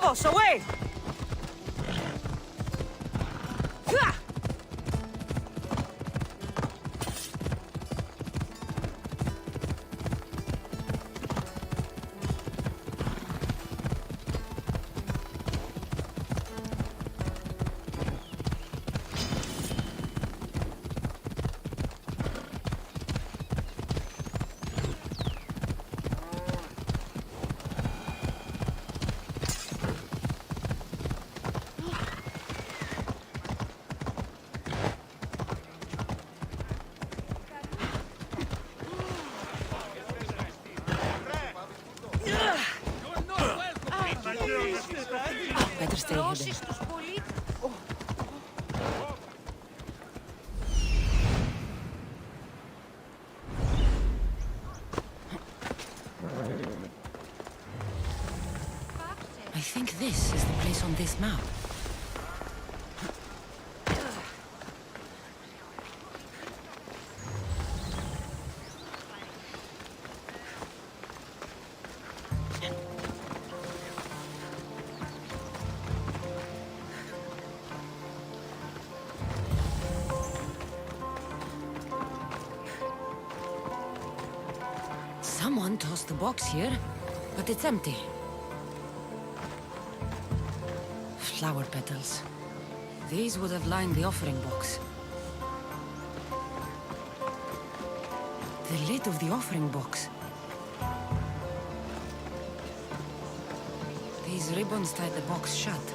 Vamos, away! Better stay hidden. I think this is the place on this map. Someone tossed the box here, but it's empty. Flower petals. These would have lined the offering box. The lid of the offering box. These ribbons tied the box shut.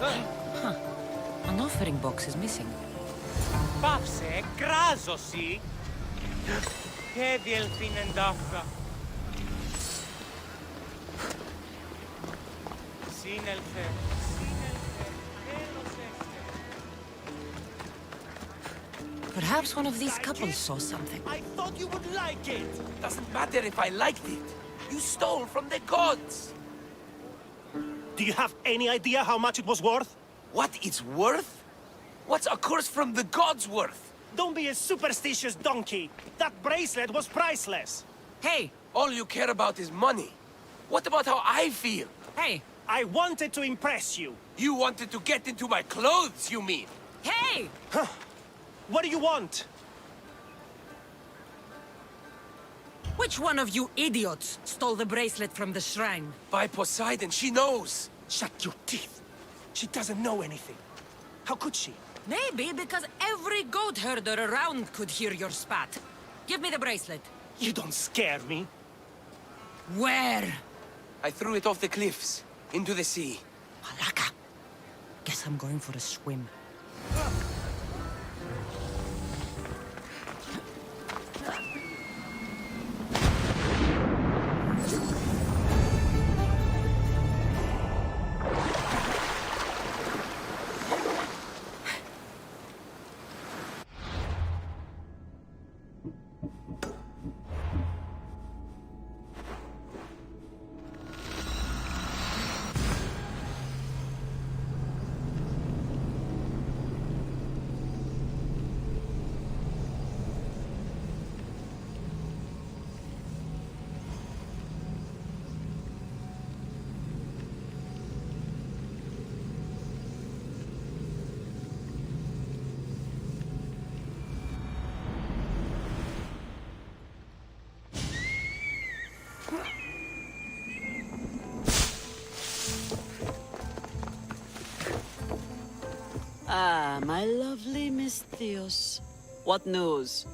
Huh. An offering box is missing. Πάψε, κράζωση! Και διελθύνεν ταύγα. Σύνελθε, σύνελθε, τέλος έφτε. Perhaps one of these couples saw something. I thought you would like it! Doesn't matter if I liked it. You stole from the gods! Do you have any idea how much it was worth? What it's worth? What's a curse from the gods worth? Don't be a superstitious donkey. That bracelet was priceless. Hey! All you care about is money. What about how I feel? Hey! I wanted to impress you. You wanted to get into my clothes, you mean? Hey! What do you want? Which one of you idiots stole the bracelet from the shrine? By Poseidon, she knows. Shut your teeth. She doesn't know anything. How could she? Maybe because every goat herder around could hear your spat. Give me the bracelet. You don't scare me. Where? I threw it off the cliffs, into the sea. Malaka. Guess I'm going for a swim. Ah, my lovely Miss Theos. What news?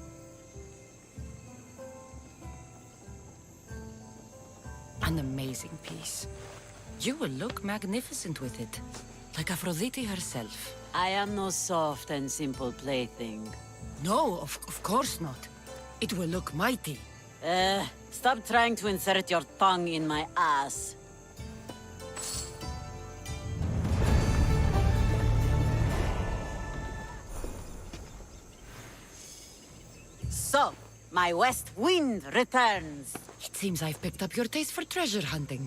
An amazing piece. You will look magnificent with it. Like Aphrodite herself. I am no soft and simple plaything. No, of course not. It will look mighty. Stop trying to insert your tongue in my ass. So, my west wind returns. It seems I've picked up your taste for treasure hunting.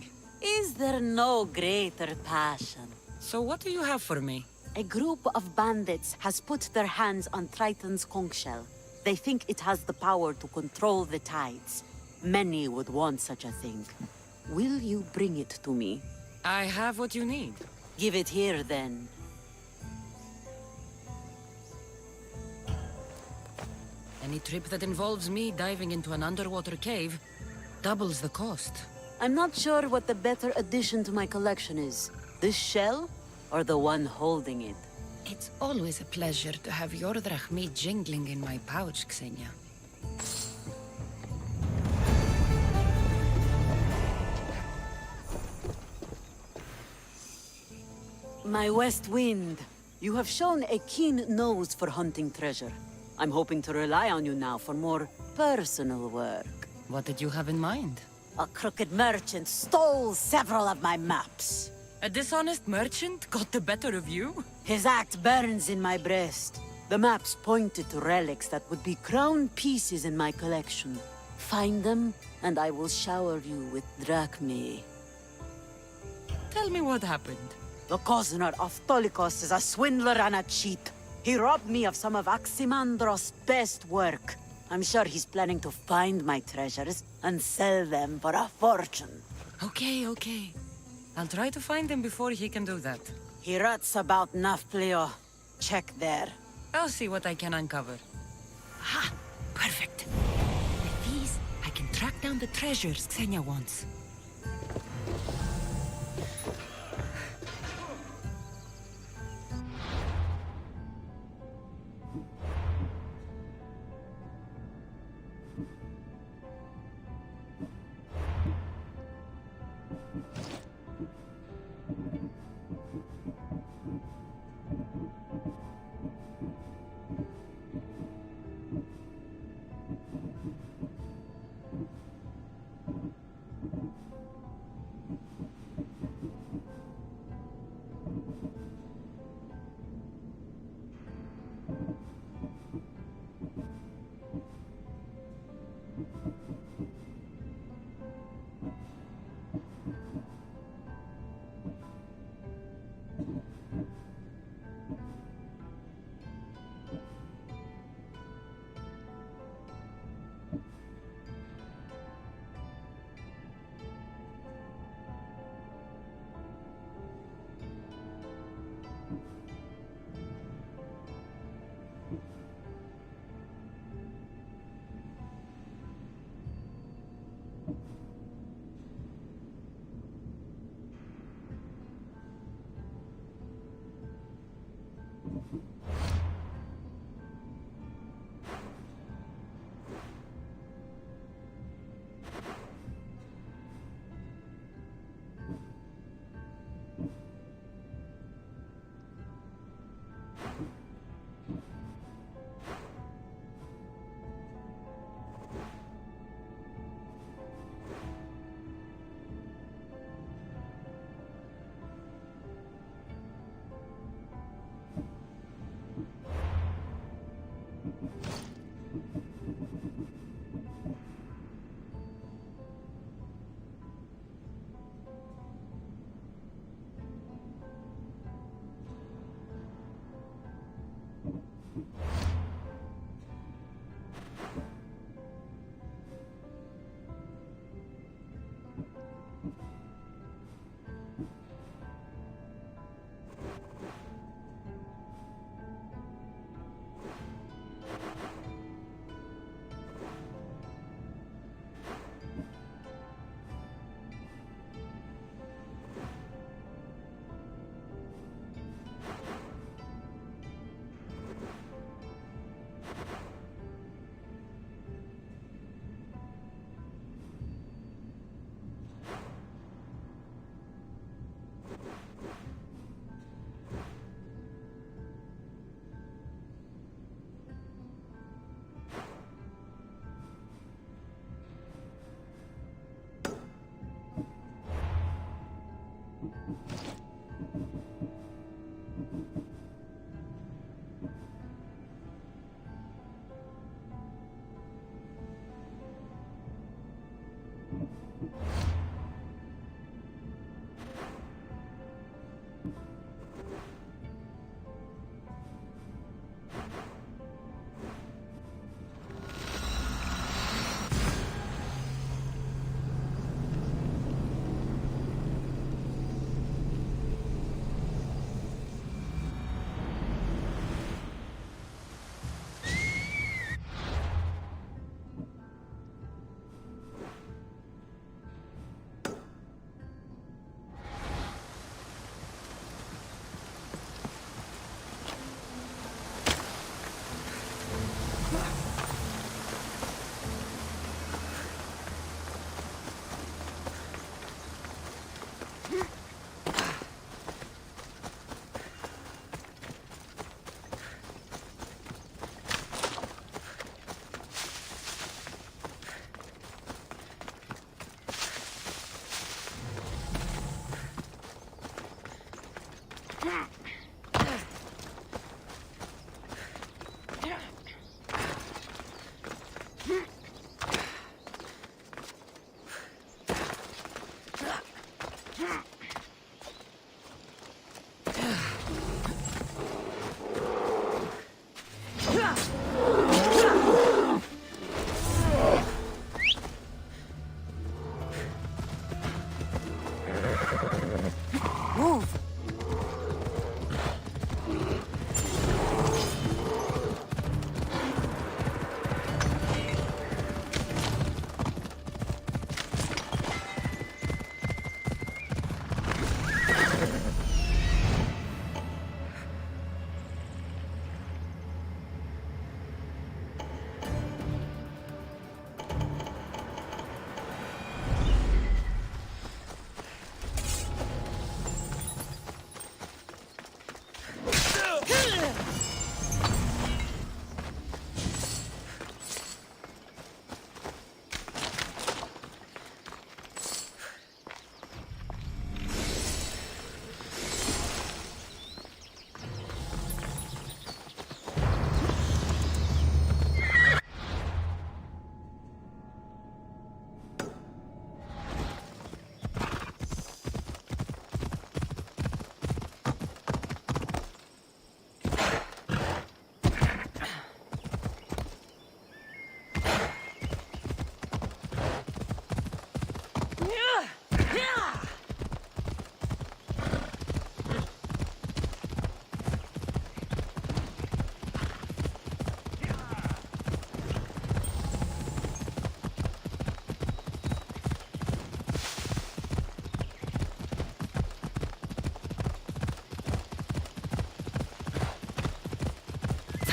Is there no greater passion? So what do you have for me? A group of bandits has put their hands on Triton's conch shell. They think it has the power to control the tides. Many would want such a thing. Will you bring it to me? I have what you need. Give it here, then. Any trip that involves me diving into an underwater cave doubles the cost. I'm not sure what the better addition to my collection is. This shell, or the one holding it? It's always a pleasure to have your drachmi jingling in my pouch, Xenia. My West Wind, you have shown a keen nose for hunting treasure. I'm hoping to rely on you now for more personal work. What did you have in mind? A crooked merchant stole several of my maps. A dishonest merchant got the better of you? His act burns in my breast. The maps pointed to relics that would be crown pieces in my collection. Find them, and I will shower you with drachmi. Tell me what happened. The Cosner of Tolikos is a swindler and a cheat. He robbed me of some of Aximandros' best work. I'm sure he's planning to find my treasures and sell them for a fortune. Okay. I'll try to find him before he can do that. He rots about Nafplio. Check there. I'll see what I can uncover. Ha! Perfect. With these, I can track down the treasures Xenia wants.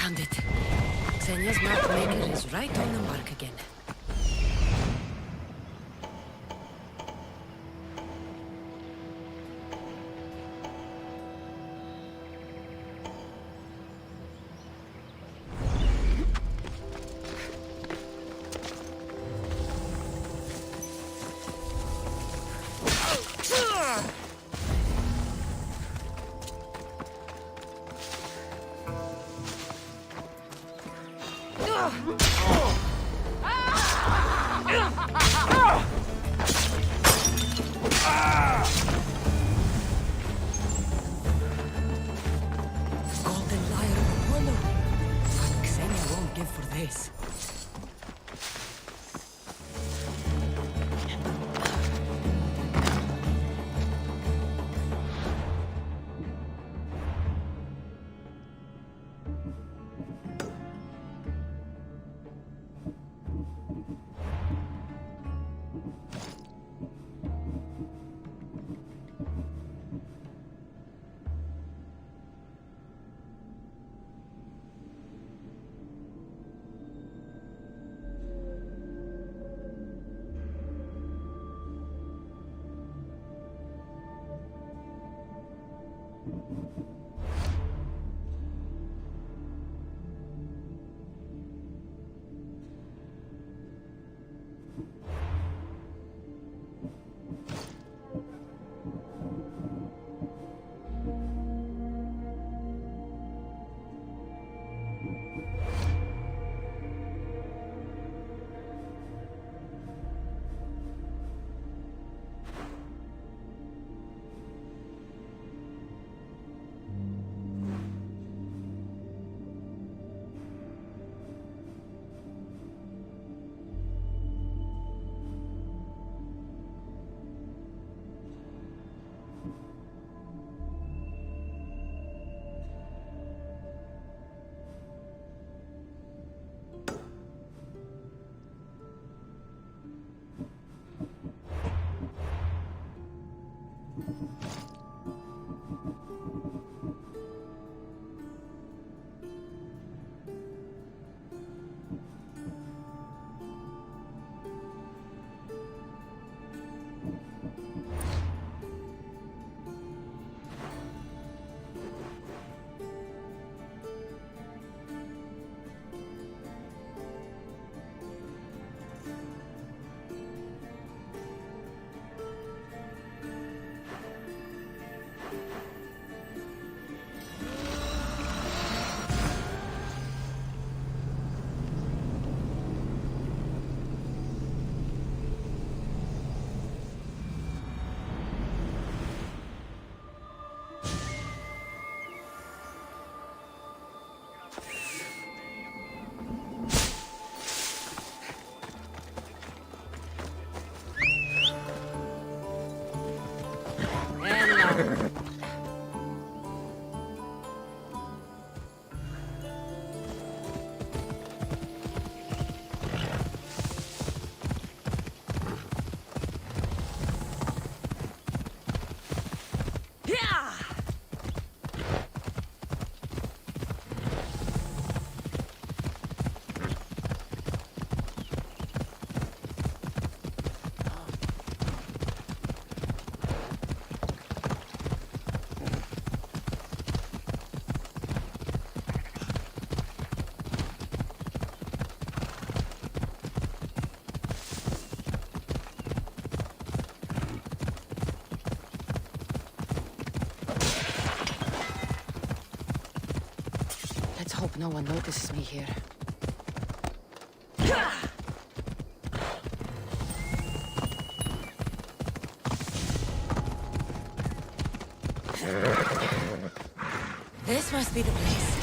Found it. Xenia's map maker is right on the mark again. Golden lyre of Apollo. Xenia won't give for this. Let's hope no one notices me here. This must be the place.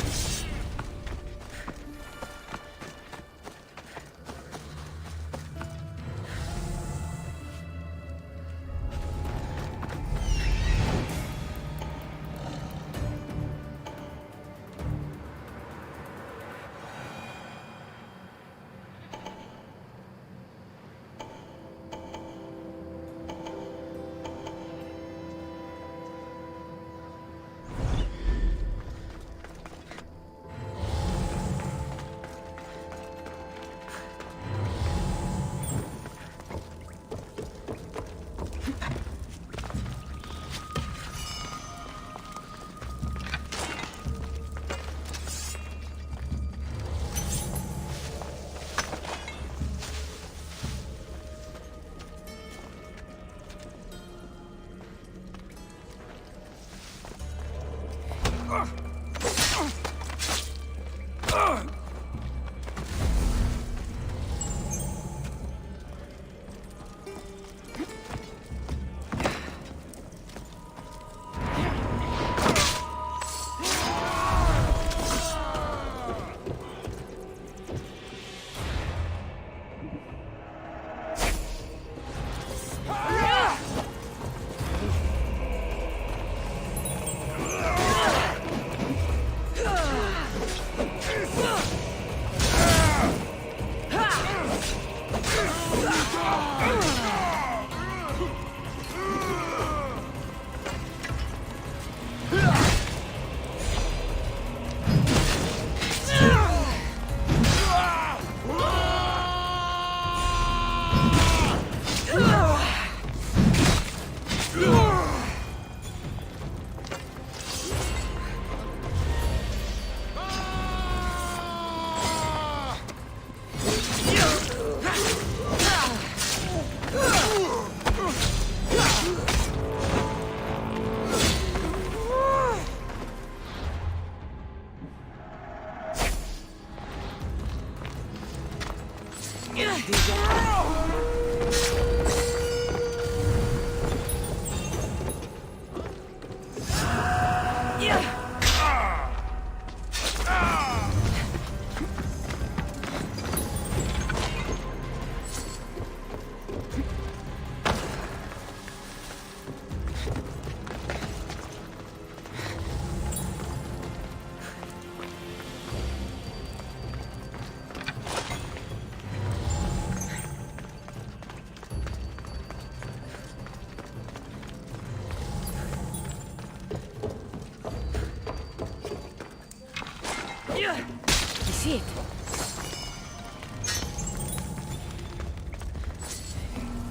You see it?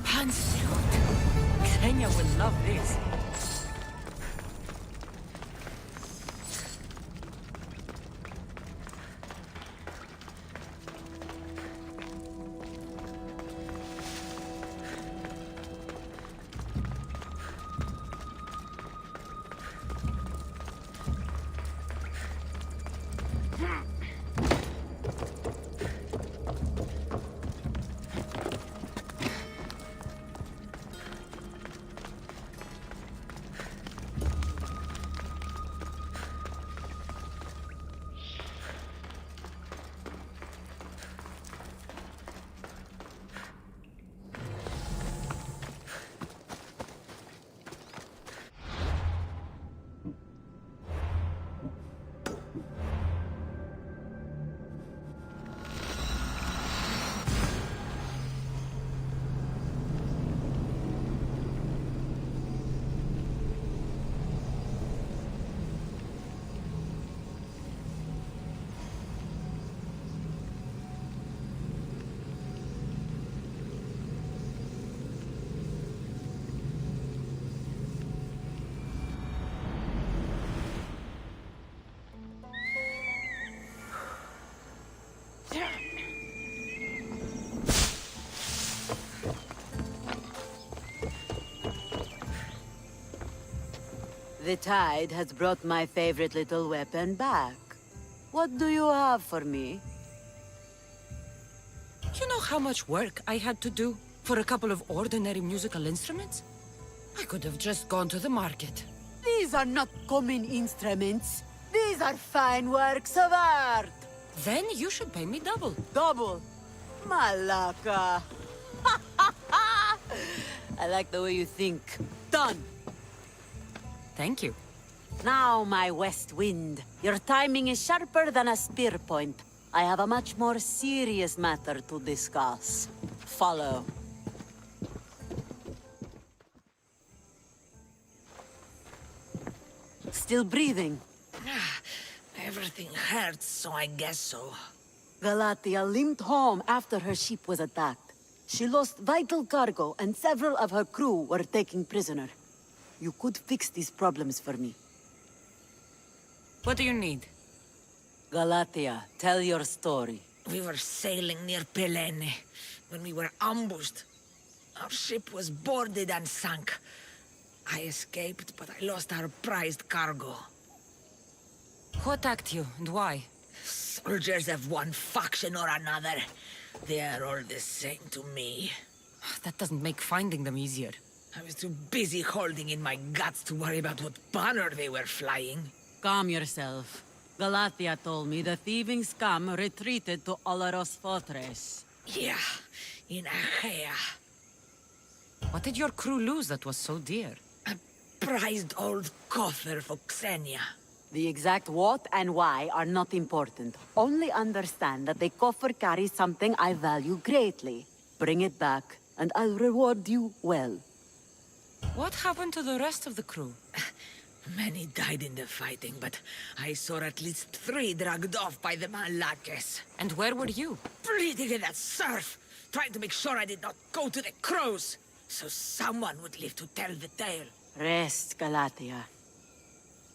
Panzerhut. Xenia will love this. The tide has brought my favorite little weapon back. What do you have for me? You know how much work I had to do for a couple of ordinary musical instruments? I could have just gone to the market. These are not common instruments. These are fine works of art. Then you should pay me double. Double. Malaka. I like the way you think. Done. Thank you. Now, my west wind. Your timing is sharper than a spear point. I have a much more serious matter to discuss. Follow. Still breathing? Everything hurts, so I guess so. Galatia limped home after her ship was attacked. She lost vital cargo, and several of her crew were taken prisoner. You could fix these problems for me. What do you need? Galatia, tell your story. We were sailing near Pelene when we were ambushed. Our ship was boarded and sank. I escaped, but I lost our prized cargo. Who attacked you, and why? Soldiers of one faction or another. They are all the same to me. That doesn't make finding them easier. I was too busy holding in my guts to worry about what banner they were flying. Calm yourself. Galatia told me the thieving scum retreated to Olaros Fortress. Yeah, in Achaea. What did your crew lose that was so dear? A prized old coffer for Xenia. The exact what and why are not important. Only understand that the coffer carries something I value greatly. Bring it back, and I'll reward you well. What happened to the rest of the crew? Many died in the fighting, but I saw at least 3 dragged off by the Malakes. And where were you? Bleeding in that surf, trying to make sure I did not go to the crows, so someone would live to tell the tale. Rest, Galatia.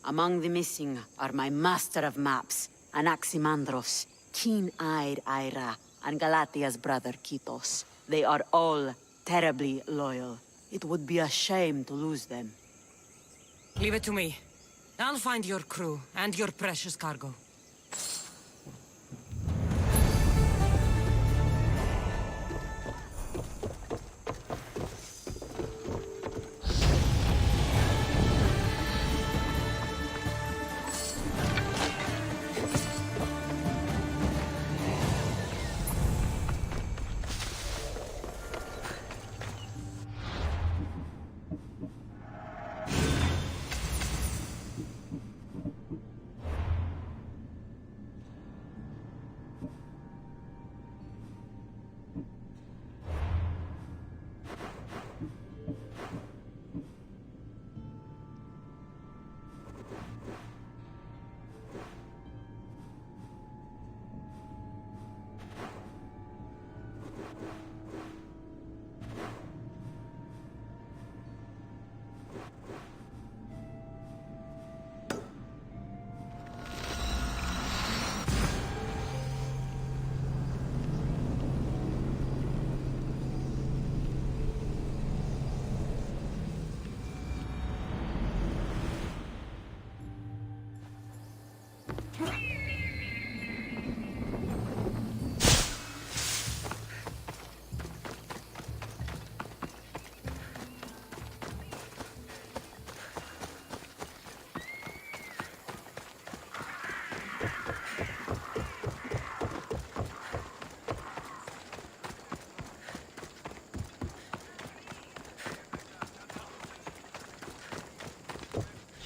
Among the missing are my master of maps, Anaximandros, keen-eyed Ira, and Galatia's brother Kitos. They are all terribly loyal. It would be a shame to lose them. Leave it to me. I'll find your crew and your precious cargo.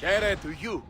Share to you.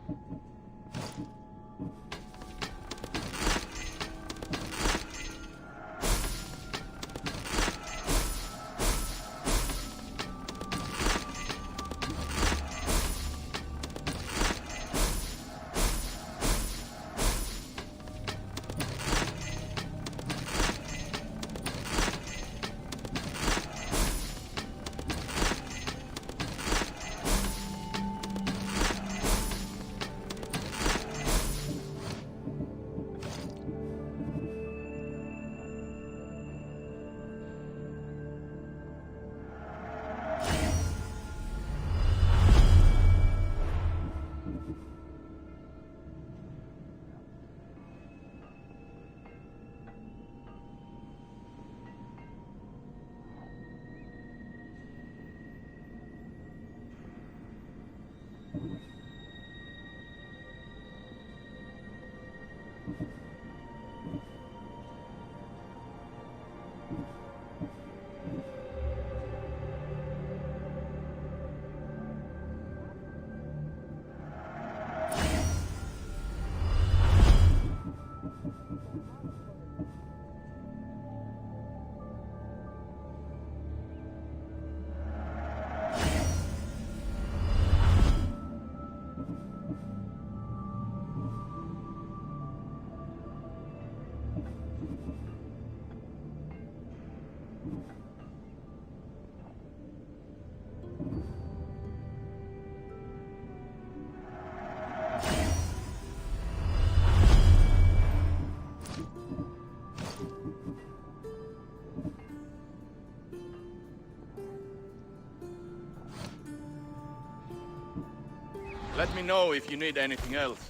Let me know if you need anything else.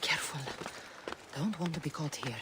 Careful. Don't want to be caught here.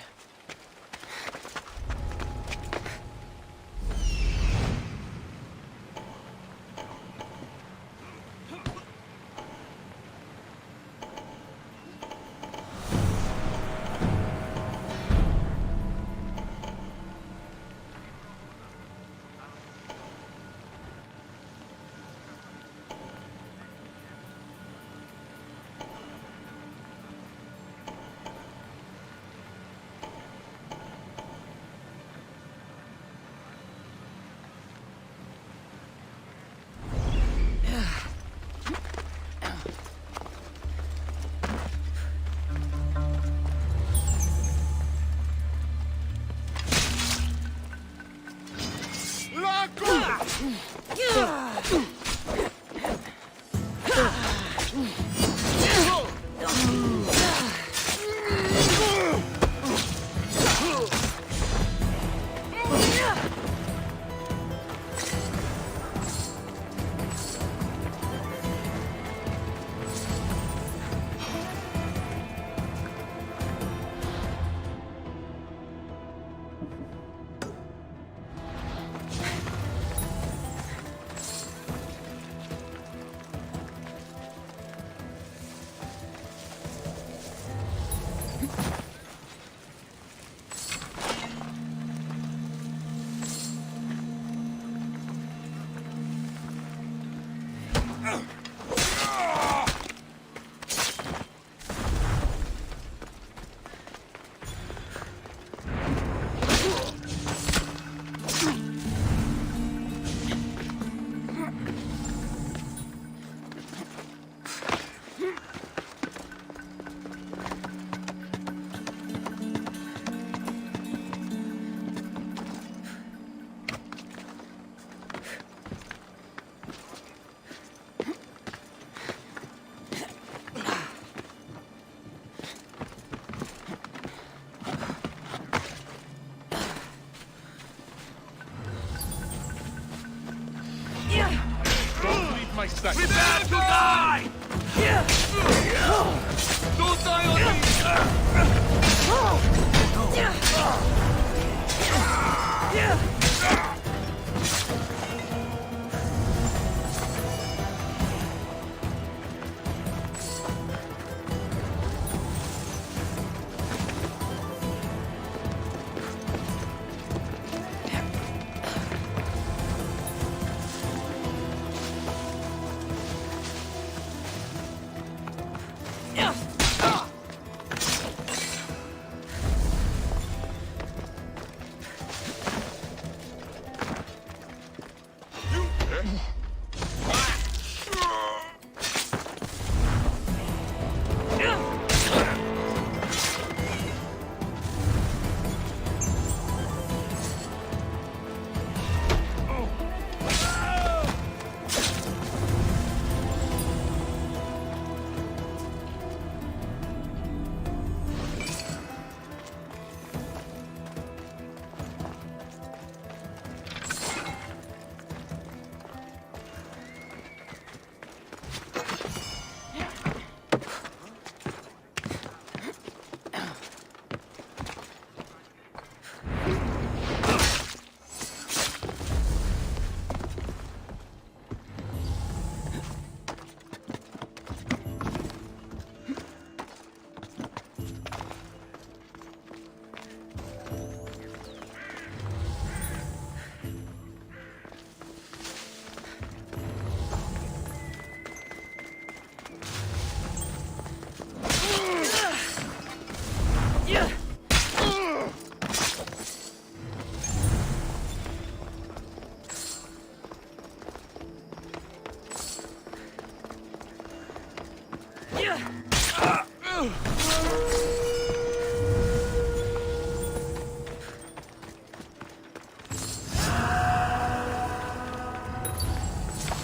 stack. Prepare to die! Don't die on me!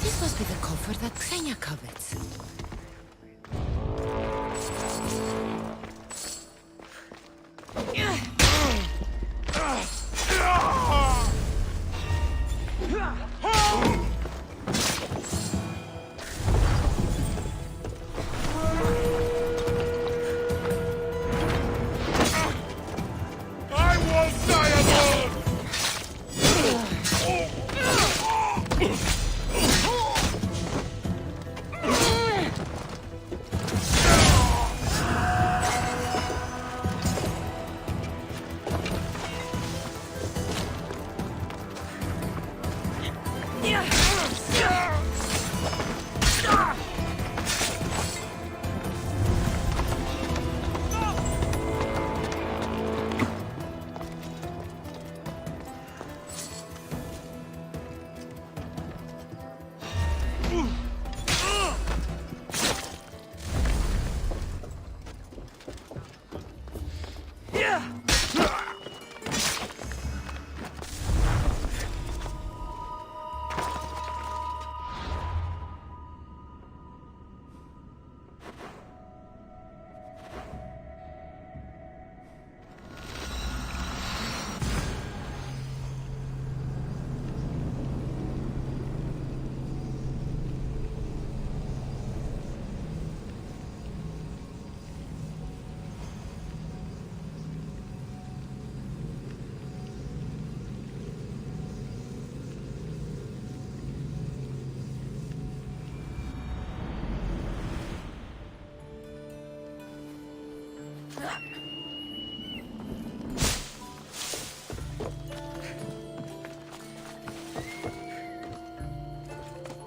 This must be the coffer that Xenia covets. I won't die alone!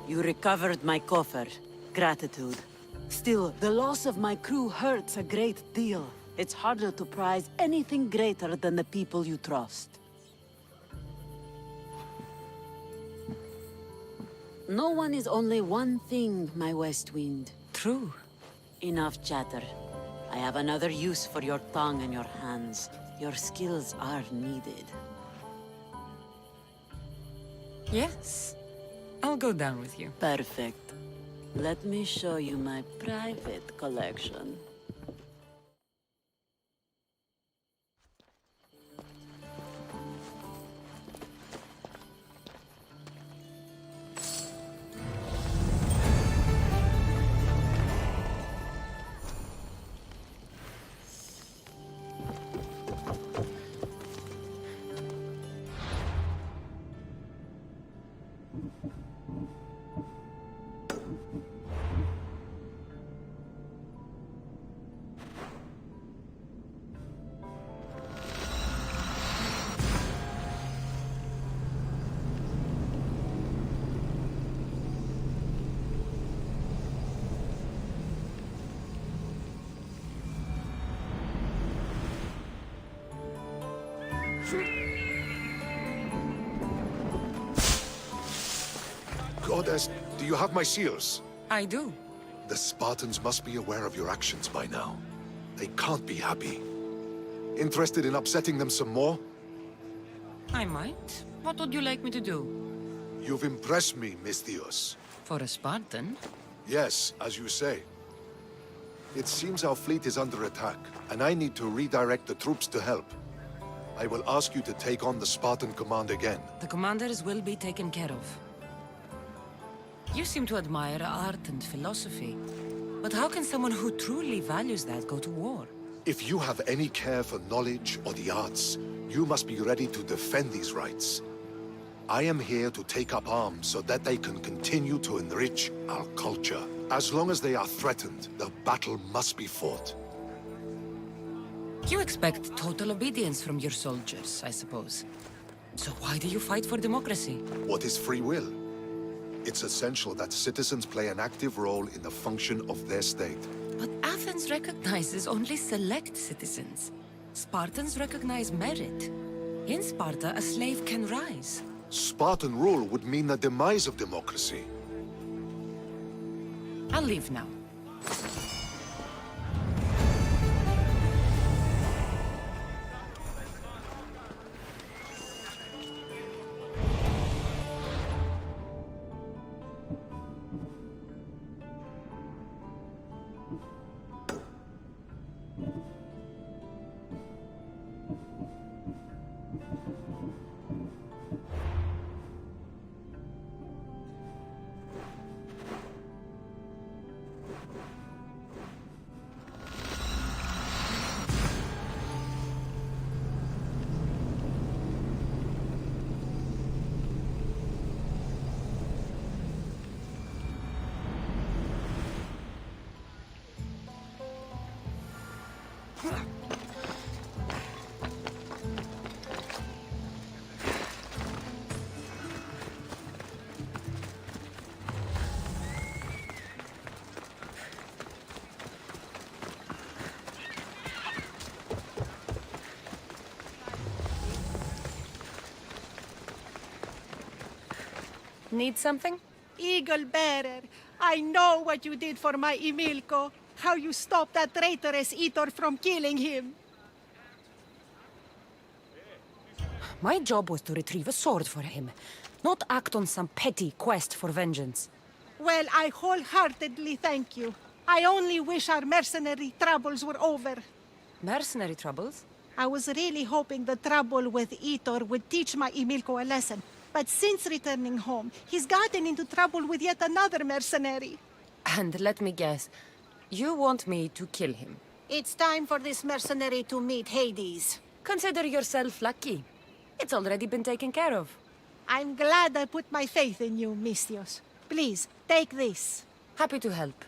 You recovered my coffer. Gratitude. Still, the loss of my crew hurts a great deal. It's harder to prize anything greater than the people you trust. No one is only one thing, my West Wind. True. Enough chatter. I have another use for your tongue and your hands. Your skills are needed. Yes. I'll go down with you. Perfect. Let me show you my private collection. Odest, do you have my seals? I do. The Spartans must be aware of your actions by now. They can't be happy. Interested in upsetting them some more? I might. What would you like me to do? You've impressed me, Misthios. For a Spartan? Yes, as you say. It seems our fleet is under attack, and I need to redirect the troops to help. I will ask you to take on the Spartan command again. The commanders will be taken care of. You seem to admire art and philosophy. But how can someone who truly values that go to war? If you have any care for knowledge or the arts, you must be ready to defend these rights. I am here to take up arms so that they can continue to enrich our culture. As long as they are threatened, the battle must be fought. You expect total obedience from your soldiers, I suppose. So why do you fight for democracy? What is free will? It's essential that citizens play an active role in the function of their state. But Athens recognizes only select citizens. Spartans recognize merit. In Sparta, a slave can rise. Spartan rule would mean the demise of democracy. I'll leave now. Need something? Eagle Bearer, I know what you did for my Emilko. How you stopped that traitorous Eator from killing him. My job was to retrieve a sword for him, not act on some petty quest for vengeance. Well, I wholeheartedly thank you. I only wish our mercenary troubles were over. Mercenary troubles? I was really hoping the trouble with Eator would teach my Emilko a lesson. But since returning home, he's gotten into trouble with yet another mercenary. And let me guess, you want me to kill him? It's time for this mercenary to meet Hades. Consider yourself lucky. It's already been taken care of. I'm glad I put my faith in you, Misthios. Please, take this. Happy to help.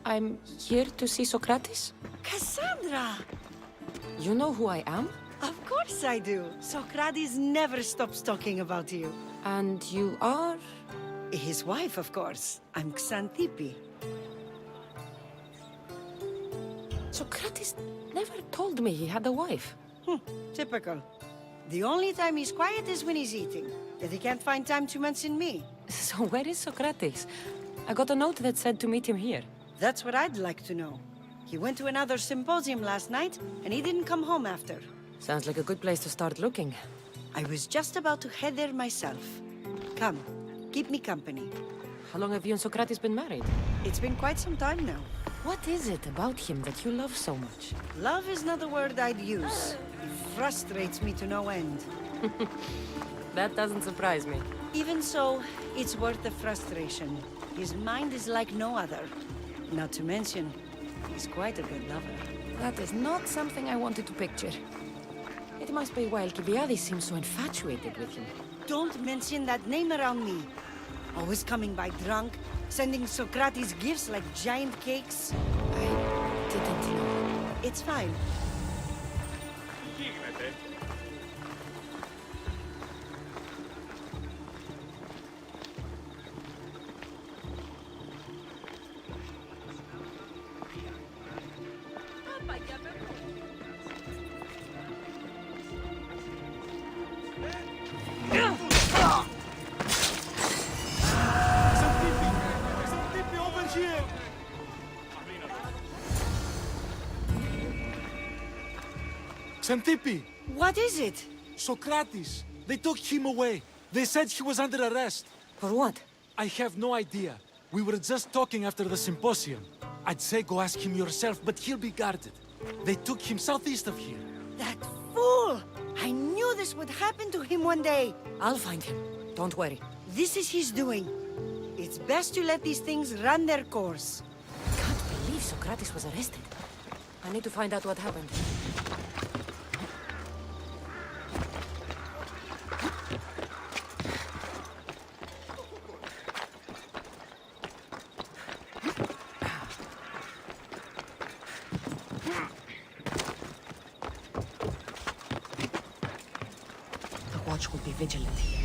I'm here to see Socrates. Cassandra! You know who I am? Of course I do. Socrates never stops talking about you. And you are? His wife, of course. I'm Xanthippe. Socrates never told me he had a wife. Typical. The only time he's quiet is when he's eating. Yet he can't find time to mention me. So where is Socrates? I got a note that said to meet him here. That's what I'd like to know. He went to another symposium last night, and he didn't come home after. Sounds like a good place to start looking. I was just about to head there myself. Come, keep me company. How long have you and Socrates been married? It's been quite some time now. What is it about him that you love so much? Love is not a word I'd use. It frustrates me to no end. That doesn't surprise me. Even so, it's worth the frustration. His mind is like no other. Not to mention, he's quite a good lover. That is not something I wanted to picture. It must be why Alcibiades seems so infatuated with him. Don't mention that name around me. Always coming by drunk, sending Socrates gifts like giant cakes. I didn't know. It's fine. Xantippe! What is it? Socrates! They took him away. They said he was under arrest. For what? I have no idea. We were just talking after the symposium. I'd say go ask him yourself, but he'll be guarded. They took him southeast of here. That fool! I knew this would happen to him one day. I'll find him. Don't worry. This is his doing. It's best to let these things run their course. I can't believe Socrates was arrested. I need to find out what happened. The watch will be vigilant here.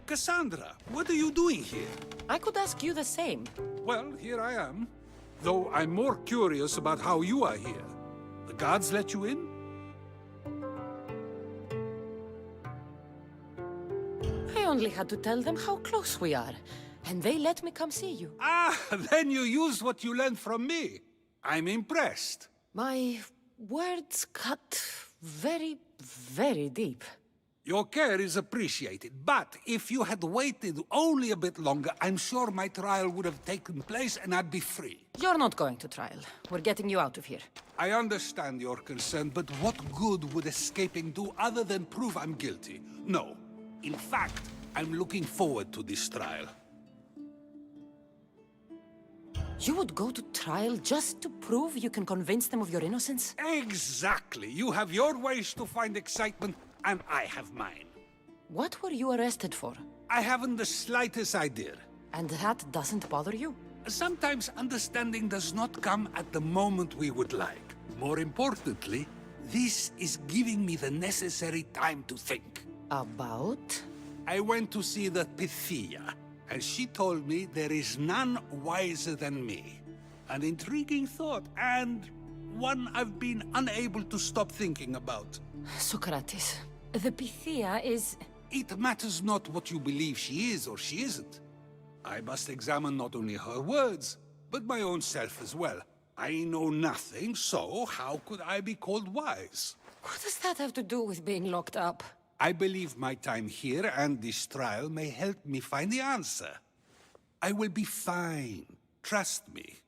Cassandra, what are you doing here? I could ask you the same. Well, here I am. Though I'm more curious about how you are here. The guards let you in? I only had to tell them how close we are, and they let me come see you. Ah, then you used what you learned from me. I'm impressed. My words cut very, very deep. Your care is appreciated, but if you had waited only a bit longer, I'm sure my trial would have taken place and I'd be free. You're not going to trial. We're getting you out of here. I understand your concern, but what good would escaping do other than prove I'm guilty? No. In fact, I'm looking forward to this trial. You would go to trial just to prove you can convince them of your innocence? Exactly. You have your ways to find excitement, and I have mine. What were you arrested for? I haven't the slightest idea. And that doesn't bother you? Sometimes understanding does not come at the moment we would like. More importantly, this is giving me the necessary time to think. About? I went to see the Pythia, and she told me there is none wiser than me. An intriguing thought, and one I've been unable to stop thinking about. Socrates, the Pythia is... It matters not what you believe she is or she isn't. I must examine not only her words, but my own self as well. I know nothing, so how could I be called wise? What does that have to do with being locked up? I believe my time here and this trial may help me find the answer. I will be fine. Trust me.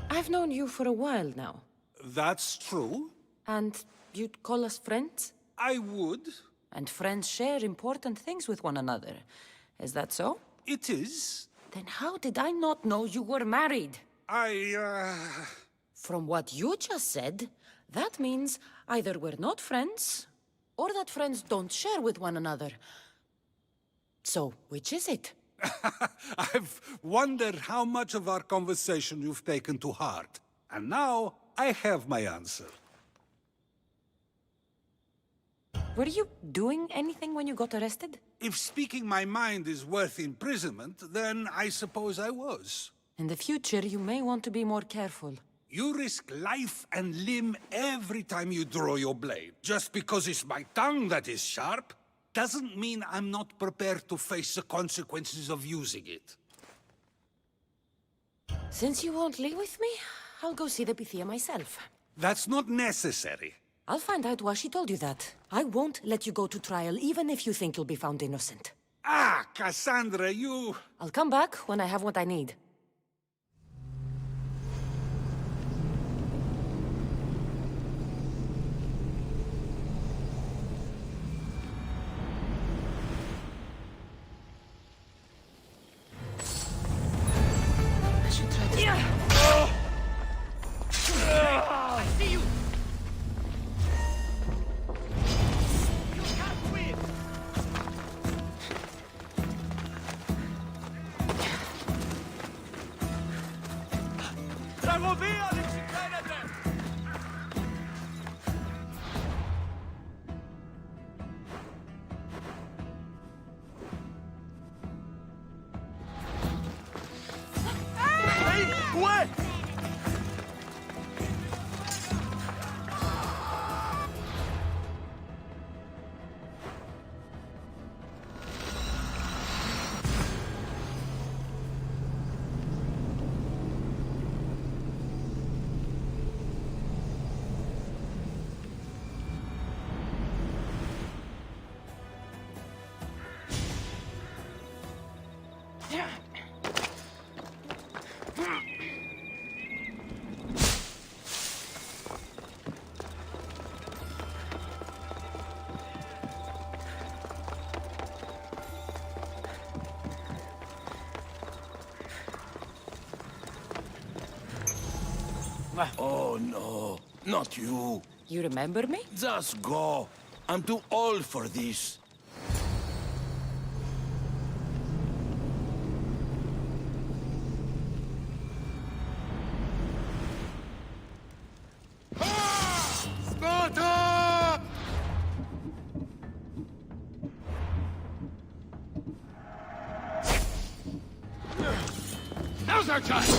I've known you for a while now. That's true. And you'd call us friends? I would. And friends share important things with one another. Is that so? It is. Then how did I not know you were married? From what you just said, that means either we're not friends, or that friends don't share with one another. So, which is it? I've wondered how much of our conversation you've taken to heart. And now, I have my answer. Were you doing anything when you got arrested? If speaking my mind is worth imprisonment, then I suppose I was. In the future, you may want to be more careful. You risk life and limb every time you draw your blade. Just because it's my tongue that is sharp, doesn't mean I'm not prepared to face the consequences of using it. Since you won't leave with me, I'll go see the Pythia myself. That's not necessary. I'll find out why she told you that. I won't let you go to trial, even if you think you'll be found innocent. Ah, Cassandra, you... I'll come back when I have what I need. I should try to... I see you! You can't win! Τραγωδία δεν συγχαίρεται! Ouais! Oh no, not you. You remember me? Just go. I'm too old for this. Sparta! Now's our time!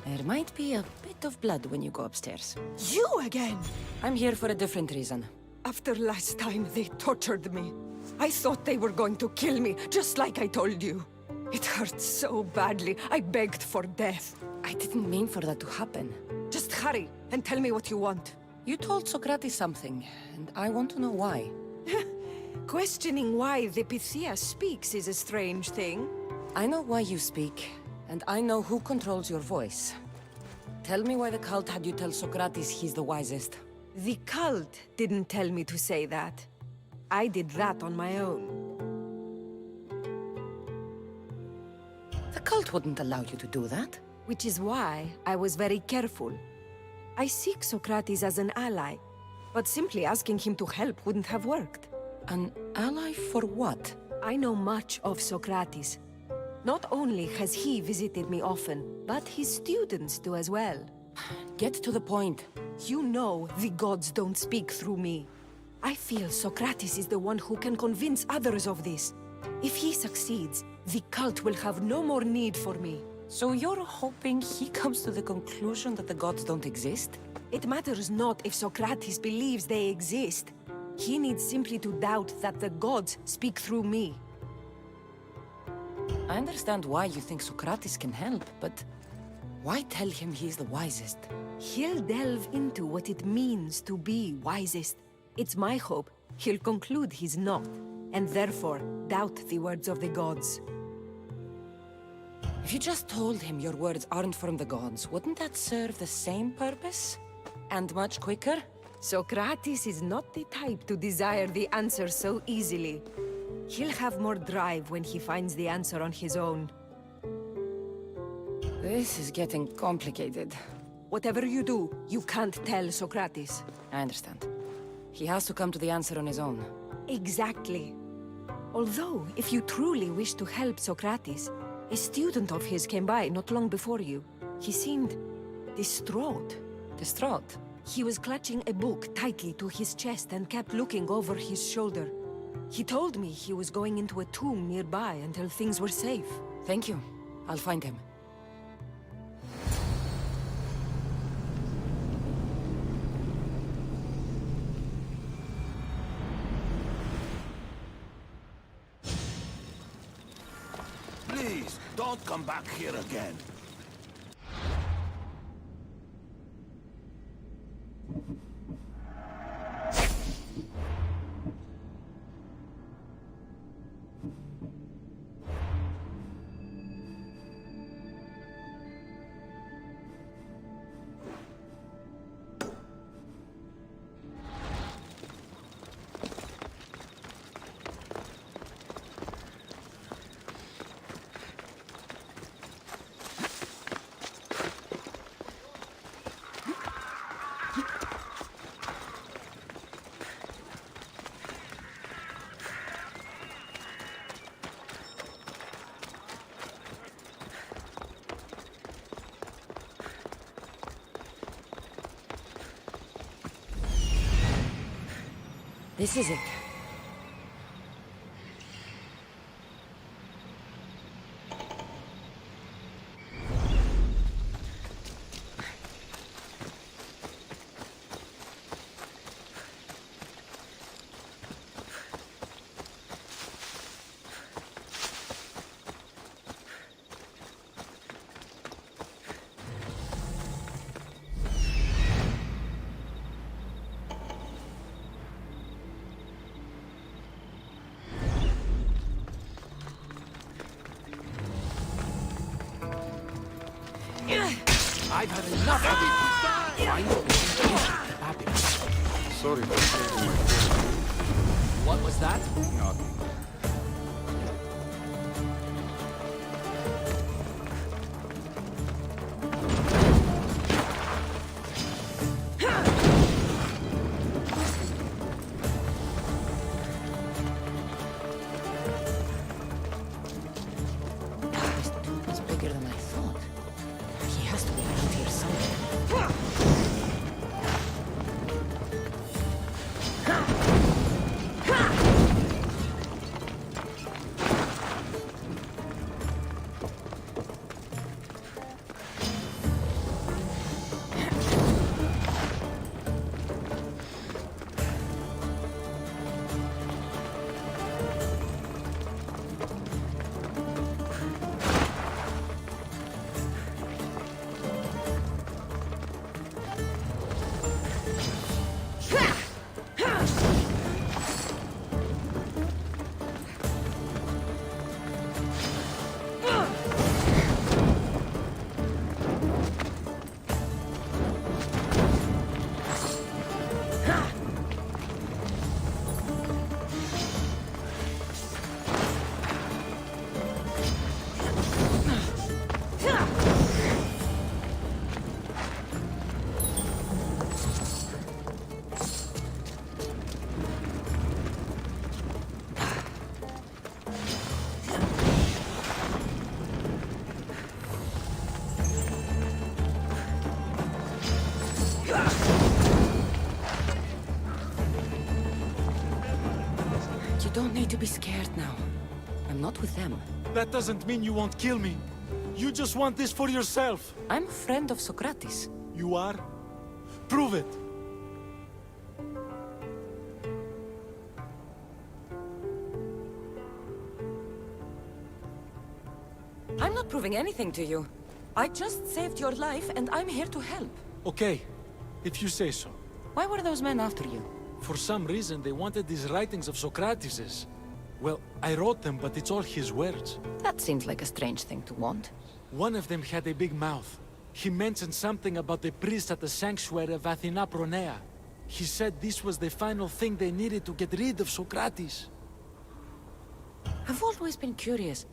There might be a bit of blood when you go upstairs. You again? I'm here for a different reason. After last time, they tortured me. I thought they were going to kill me, just like I told you. It hurt so badly, I begged for death. I didn't mean for that to happen. Just hurry, and tell me what you want. You told Socrates something, and I want to know why. Questioning why the Pythia speaks is a strange thing. I know why you speak, and I know who controls your voice. Tell me why the cult had you tell Socrates he's the wisest. The cult didn't tell me to say that. I did that on my own. The cult wouldn't allow you to do that. Which is why I was very careful. I seek Socrates as an ally, but simply asking him to help wouldn't have worked. An ally for what? I know much of Socrates. Not only has he visited me often, but his students do as well. Get to the point. You know the gods don't speak through me. I feel Socrates is the one who can convince others of this. If he succeeds, the cult will have no more need for me. So you're hoping he comes to the conclusion that the gods don't exist? It matters not if Socrates believes they exist. He needs simply to doubt that the gods speak through me. I understand why you think Socrates can help, but why tell him he's the wisest? He'll delve into what it means to be wisest. It's my hope he'll conclude he's not, and therefore doubt the words of the gods. If you just told him your words aren't from the gods, wouldn't that serve the same purpose? And much quicker? Socrates is not the type to desire the answer so easily. He'll have more drive when he finds the answer on his own. This is getting complicated. Whatever you do, you can't tell Socrates. I understand. He has to come to the answer on his own. Exactly. Although, if you truly wish to help Socrates, a student of his came by not long before you. He seemed distraught. Distraught? He was clutching a book tightly to his chest and kept looking over his shoulder. He told me he was going into a tomb nearby until things were safe. Thank you. I'll find him. Please, don't come back here again. This is it. I've had enough of it. Sorry for saving my phone. What was that? Nothing. This dude is bigger than I thought. He has to be around here somewhere. don't need to be scared now. I'm not with them. That doesn't mean you won't kill me. You just want this for yourself. I'm a friend of Socrates. You are? Prove it. I'm not proving anything to you. I just saved your life, and I'm here to help. Okay, if you say so. Why were those men after you? For some reason, they wanted these writings of Socrates's. Well, I wrote them, but it's all his words. That seems like a strange thing to want. One of them had a big mouth. He mentioned something about the priest at the sanctuary of Athena Pronea. He said this was the final thing they needed to get rid of Socrates. I've always been curious.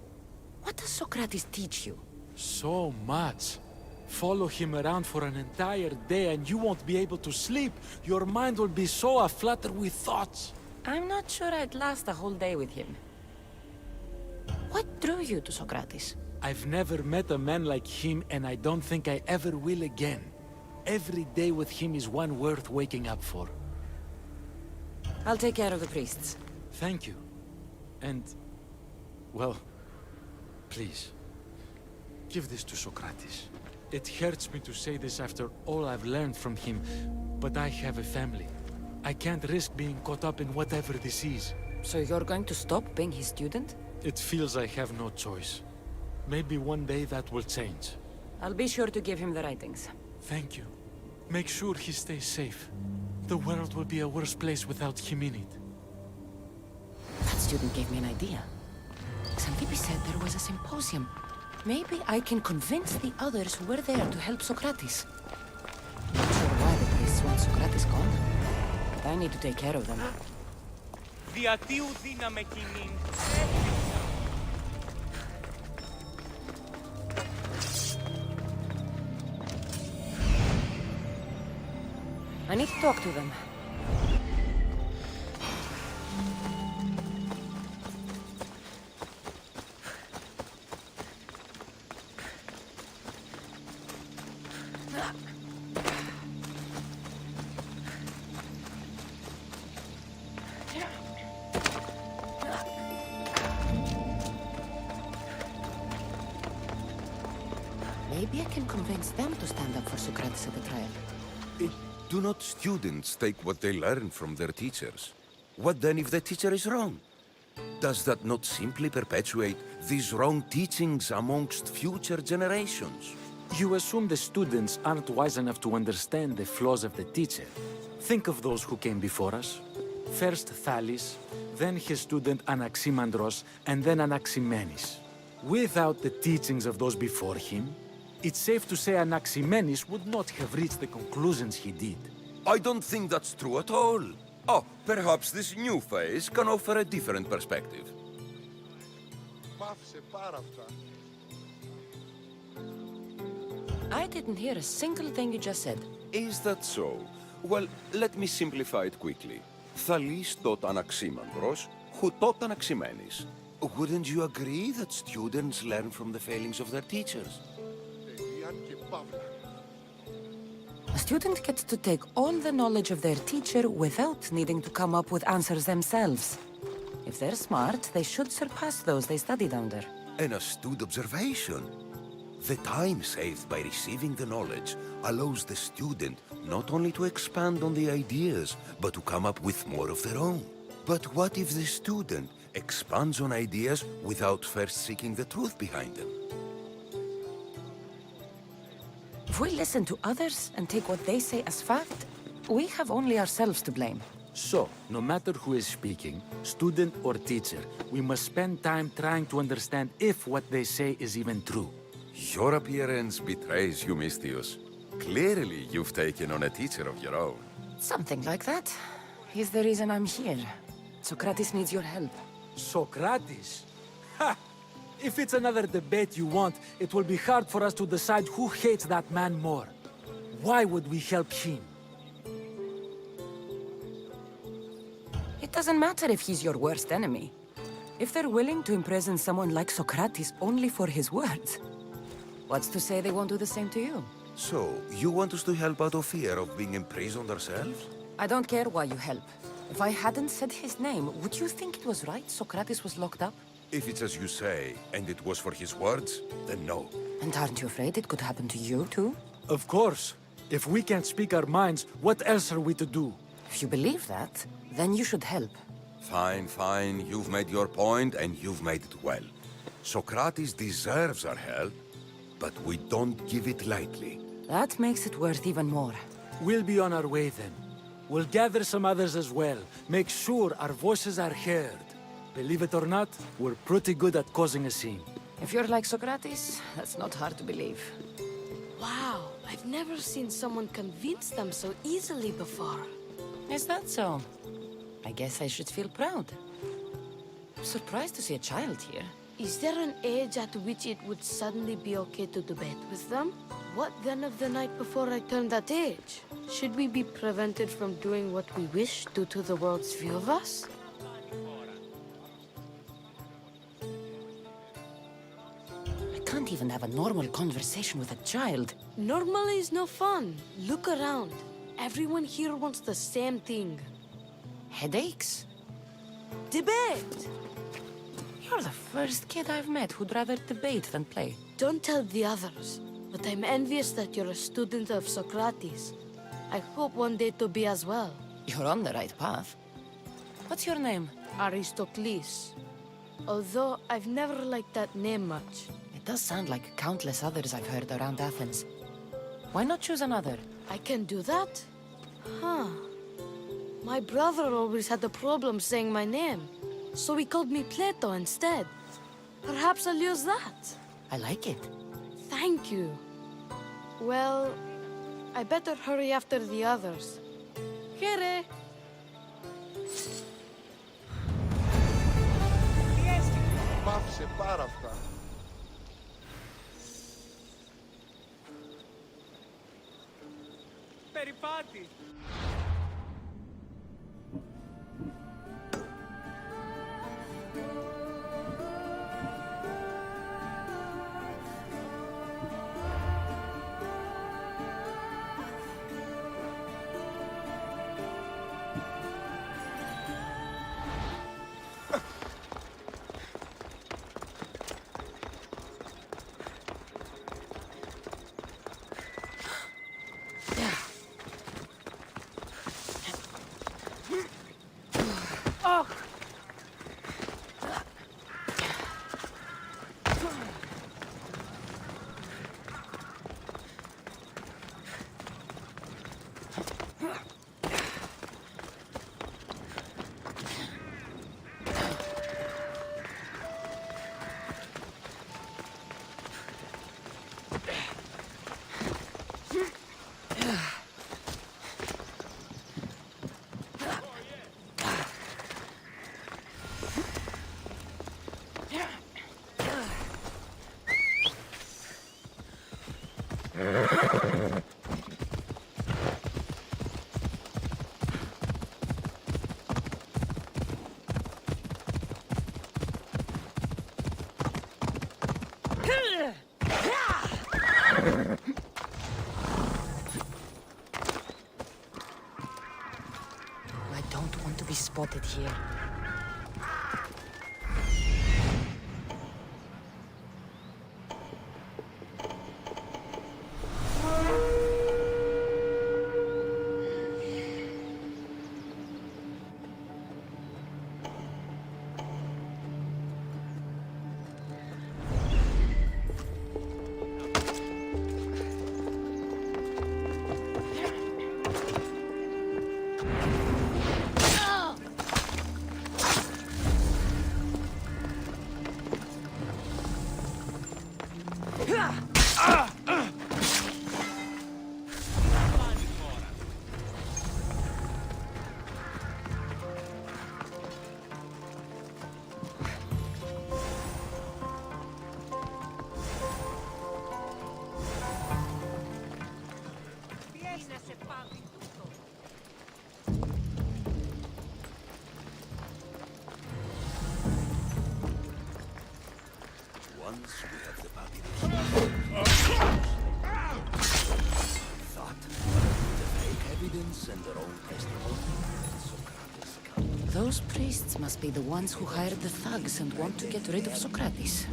What does Socrates teach you? So much. Follow him around for an entire day and you won't be able to sleep. Your mind will be so aflutter with thoughts. I'm not sure I'd last a whole day with him. What drew you to Socrates? I've never met a man like him, and I don't think I ever will again. Every day with him is one worth waking up for. I'll take care of the priests. Thank you. And, well, please, give this to Socrates. It hurts me to say this after all I've learned from him, but I have a family. I can't risk being caught up in whatever this is. So you're going to stop being his student? It feels I have no choice. Maybe one day that will change. I'll be sure to give him the writings. Thank you. Make sure he stays safe. The world will be a worse place without him in it. That student gave me an idea. Xantippe said there was a symposium. Maybe I can convince the others who were there to help Socrates. Not sure why the priests want Socrates gone, but I need to take care of them. I need to talk to them. Maybe I can convince them to stand up for Socrates at the trial. Do not students take what they learn from their teachers? What then if the teacher is wrong? Does that not simply perpetuate these wrong teachings amongst future generations? You assume the students aren't wise enough to understand the flaws of the teacher. Think of those who came before us. First Thales, then his student Anaximandros, and then Anaximenes. Without the teachings of those before him, it's safe to say Anaximenes would not have reached the conclusions he did. I don't think that's true at all. Oh, perhaps this new phase can offer a different perspective. I didn't hear a single thing you just said. Is that so? Well, let me simplify it quickly. Thales taught Anaximandros, who taught Anaximenes. Wouldn't you agree that students learn from the failings of their teachers? A student gets to take all the knowledge of their teacher without needing to come up with answers themselves. If they're smart, they should surpass those they studied under. An astute observation. The time saved by receiving the knowledge allows the student not only to expand on the ideas, but to come up with more of their own. But what if the student expands on ideas without first seeking the truth behind them? If we listen to others and take what they say as fact, we have only ourselves to blame. So, no matter who is speaking, student or teacher, we must spend time trying to understand if what they say is even true. Your appearance betrays you, Mystius. Clearly, you've taken on a teacher of your own. Something like that. He's the reason I'm here. Socrates needs your help. Socrates? Ha! If it's another debate you want, it will be hard for us to decide who hates that man more. Why would we help him? It doesn't matter if he's your worst enemy. If they're willing to imprison someone like Socrates only for his words, what's to say they won't do the same to you? So, you want us to help out of fear of being imprisoned ourselves? I don't care why you help. If I hadn't said his name, would you think it was right Socrates was locked up? If it's as you say, and it was for his words, then no. And aren't you afraid it could happen to you, too? Of course. If we can't speak our minds, what else are we to do? If you believe that, then you should help. Fine, fine. You've made your point, and you've made it well. Socrates deserves our help, but we don't give it lightly. That makes it worth even more. We'll be on our way then. We'll gather some others as well. Make sure our voices are heard. Believe it or not, we're pretty good at causing a scene. If you're like Socrates, that's not hard to believe. Wow, I've never seen someone convince them so easily before. Is that so? I guess I should feel proud. I'm surprised to see a child here. Is there an age at which it would suddenly be okay to debate with them? What then of the night before I turned that age? Should we be prevented from doing what we wish due to the world's view of us? I can't even have a normal conversation with a child. Normal is no fun. Look around. Everyone here wants the same thing. Headaches? Debate! You're the first kid I've met who'd rather debate than play. Don't tell the others, but I'm envious that you're a student of Socrates. I hope one day to be as well. You're on the right path. What's your name? Aristocles. Although I've never liked that name much. It does sound like countless others I've heard around Athens. Why not choose another? I can do that? Huh. My brother always had a problem saying my name, so he called me Plato instead. Perhaps I'll use that. I like it. Thank you. Well, I better hurry after the others. Here. Μ' πάρα αυτά. Περιπάτη! I don't want to be spotted here. Once we have the papyrus, thought the fake evidence and their own testimony, Socrates Those priests must be the ones who hired the thugs and want to get rid of Socrates.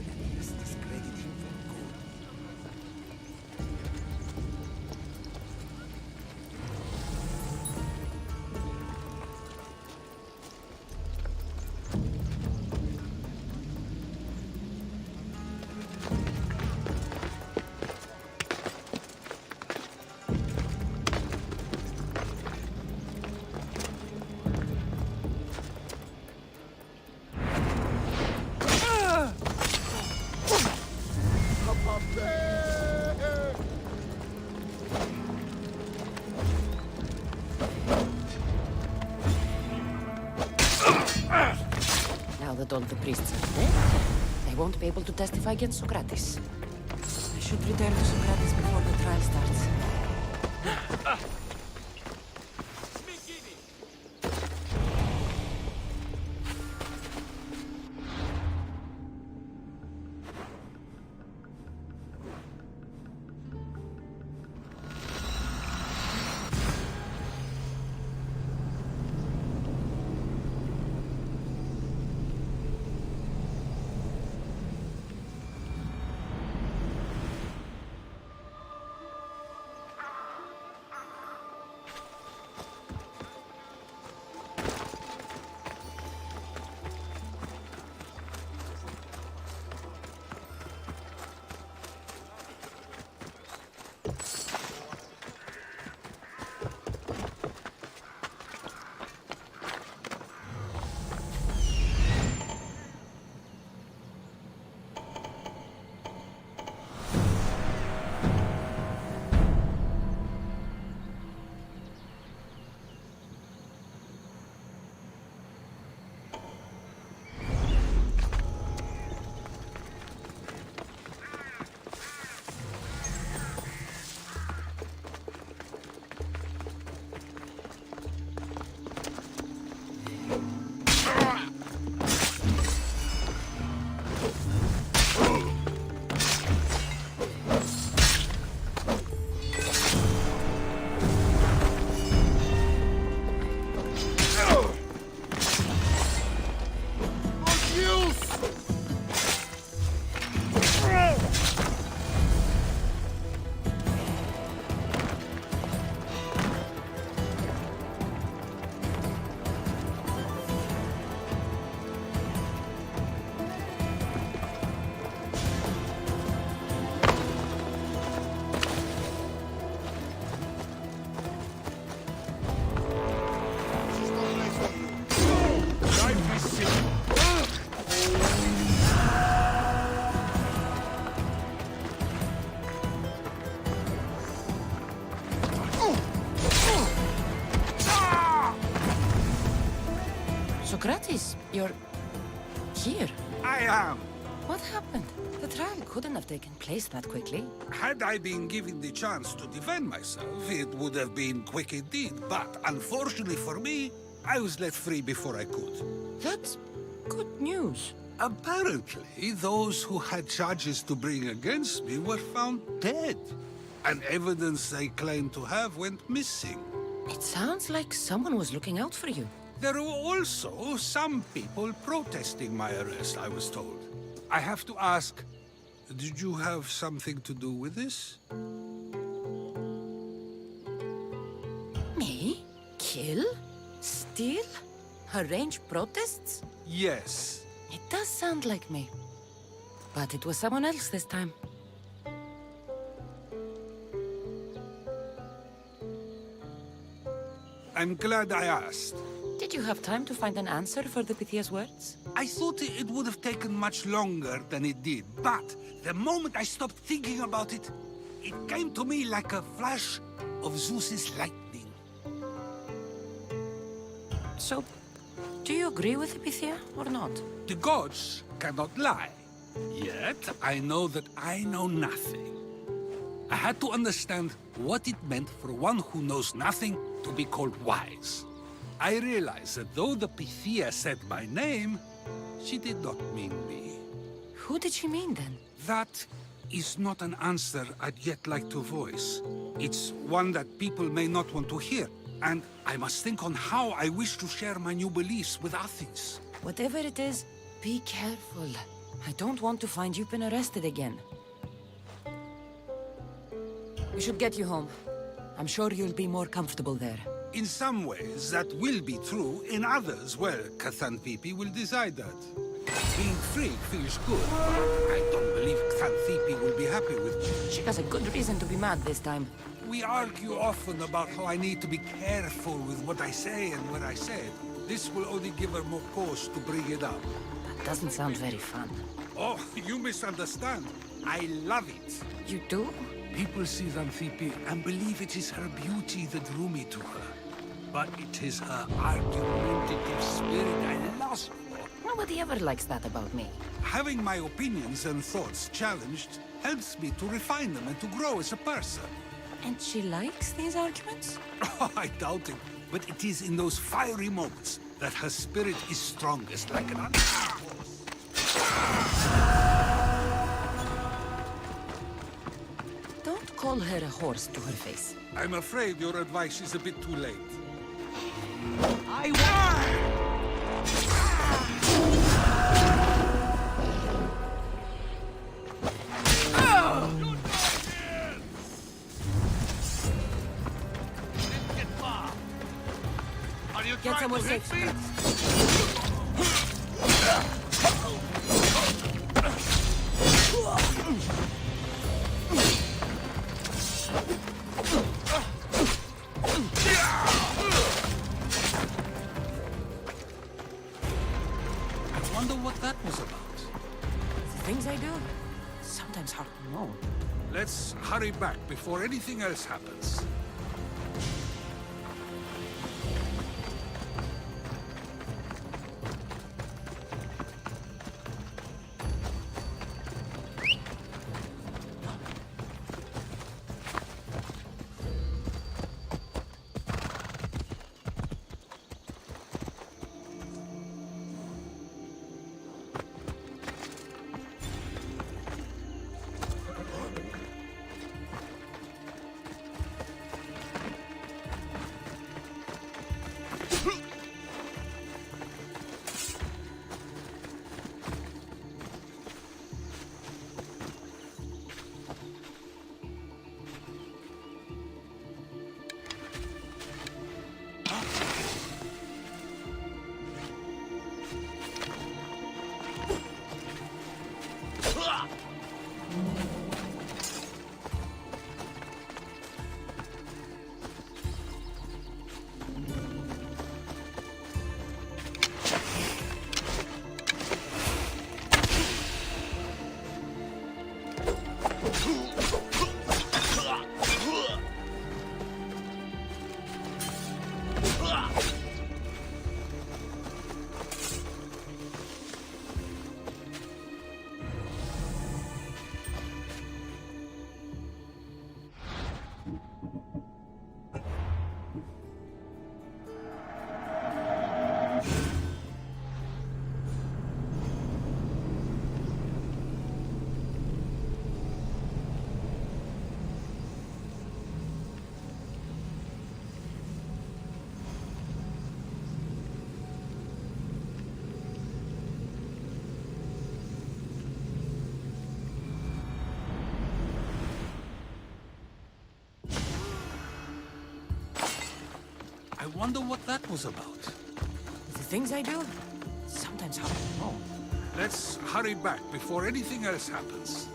Now that all the priests are dead, they won't be able to testify against Socrates. I should return to Socrates before the trial starts. Socrates, you're here. I am. What happened? The trial couldn't have taken place that quickly. Had I been given the chance to defend myself, it would have been quick indeed. But unfortunately for me, I was let free before I could. That's good news. Apparently, those who had charges to bring against me were found dead. And evidence they claimed to have went missing. It sounds like someone was looking out for you. There were also some people protesting my arrest, I was told. I have to ask, did you have something to do with this? Me? Kill? Steal? Arrange protests? Yes. It does sound like me. But it was someone else this time. I'm glad I asked. Did you have time to find an answer for the Pythia's words? I thought it would have taken much longer than it did, but the moment I stopped thinking about it, it came to me like a flash of Zeus's lightning. So, do you agree with the Pythia or not? The gods cannot lie. Yet, I know that I know nothing. I had to understand what it meant for one who knows nothing to be called wise. I realized that though the Pythia said my name, she did not mean me. Who did she mean then? That is not an answer I'd yet like to voice. It's one that people may not want to hear. And I must think on how I wish to share my new beliefs with Athens. Whatever it is, be careful. I don't want to find you've been arrested again. We should get you home. I'm sure you'll be more comfortable there. In some ways, that will be true. In others, well, Xanthippe will decide that. Being free feels good, but I don't believe Xanthippe will be happy with me. She has a good reason to be mad this time. We argue often about how I need to be careful with what I say and what I said. This will only give her more cause to bring it up. That doesn't sound very fun. Oh, you misunderstand. I love it. You do? People see Xanthippe and believe it is her beauty that drew me to her. But it is her argumentative spirit I lust for. Nobody ever likes that about me. Having my opinions and thoughts challenged helps me to refine them and to grow as a person. And she likes these arguments? Oh, I doubt it. But it is in those fiery moments that her spirit is strongest, like an Don't call her a horse to her face. I'm afraid your advice is a bit too late. Get somewhere safe. I wonder what that was about. The things I do, sometimes hard to know. Let's hurry back before anything else happens. I wonder what that was about. The things I do, sometimes hard to know. Let's hurry back before anything else happens.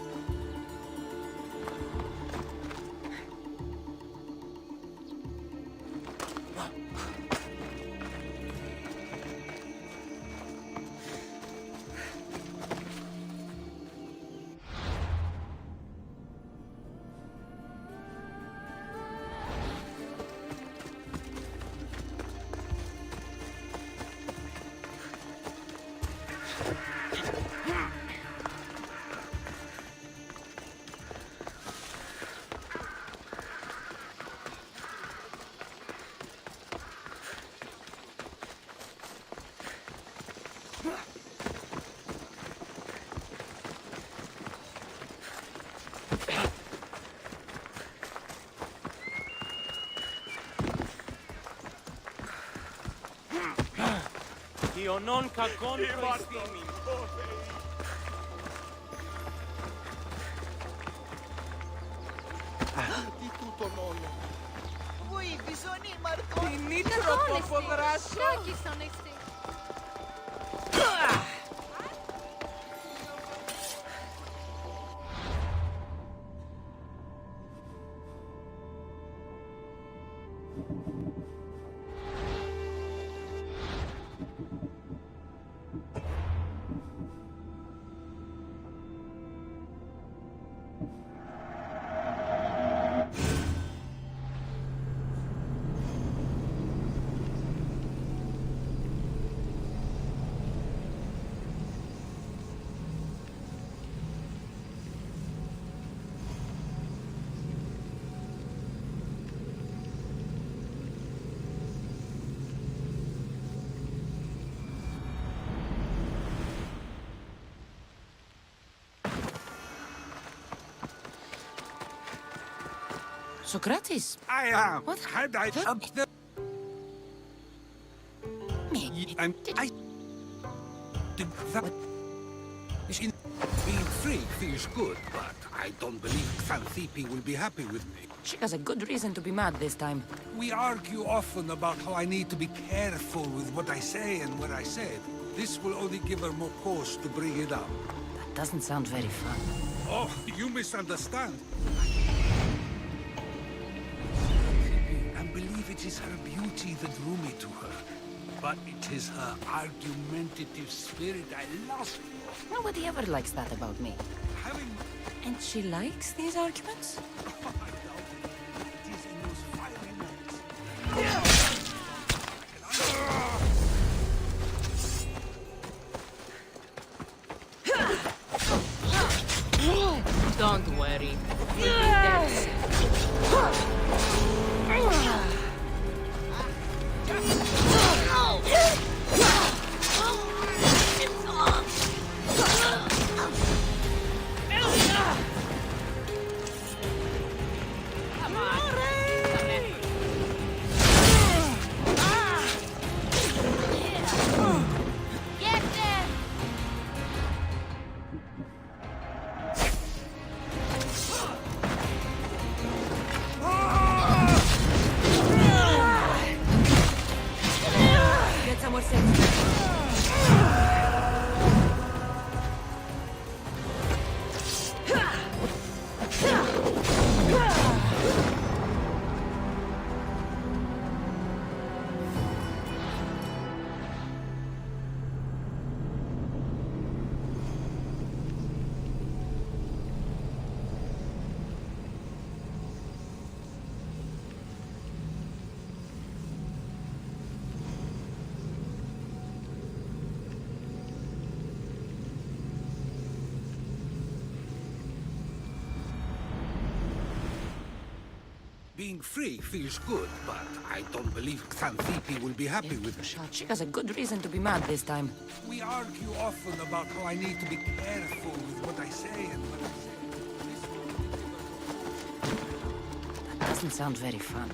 Io non κακόν προεστήμην. Τι τούτο όλο. Voi, bisogna marcare. Finite troppo grasso. Socrates? I am. What? Had I up the... I... That... Being free feels good, but I don't believe Xanthippe will be happy with me. She has a good reason to be mad this time. We argue often about how I need to be careful with what I say and what I said. This will only give her more cause to bring it up. That doesn't sound very fun. Oh, you misunderstand. I believe it is her beauty that drew me to her. But it is her argumentative spirit I lost for. Nobody ever likes that about me. Having... And she likes these arguments? I doubt it. It is in those fiery notes. Don't worry. We'll be dead soon. Get some more sense. Being free feels good, but I don't believe Xanthippe will be happy with me. She has a good reason to be mad this time. We argue often about how I need to be careful with what I say and what I say. That doesn't sound very fun.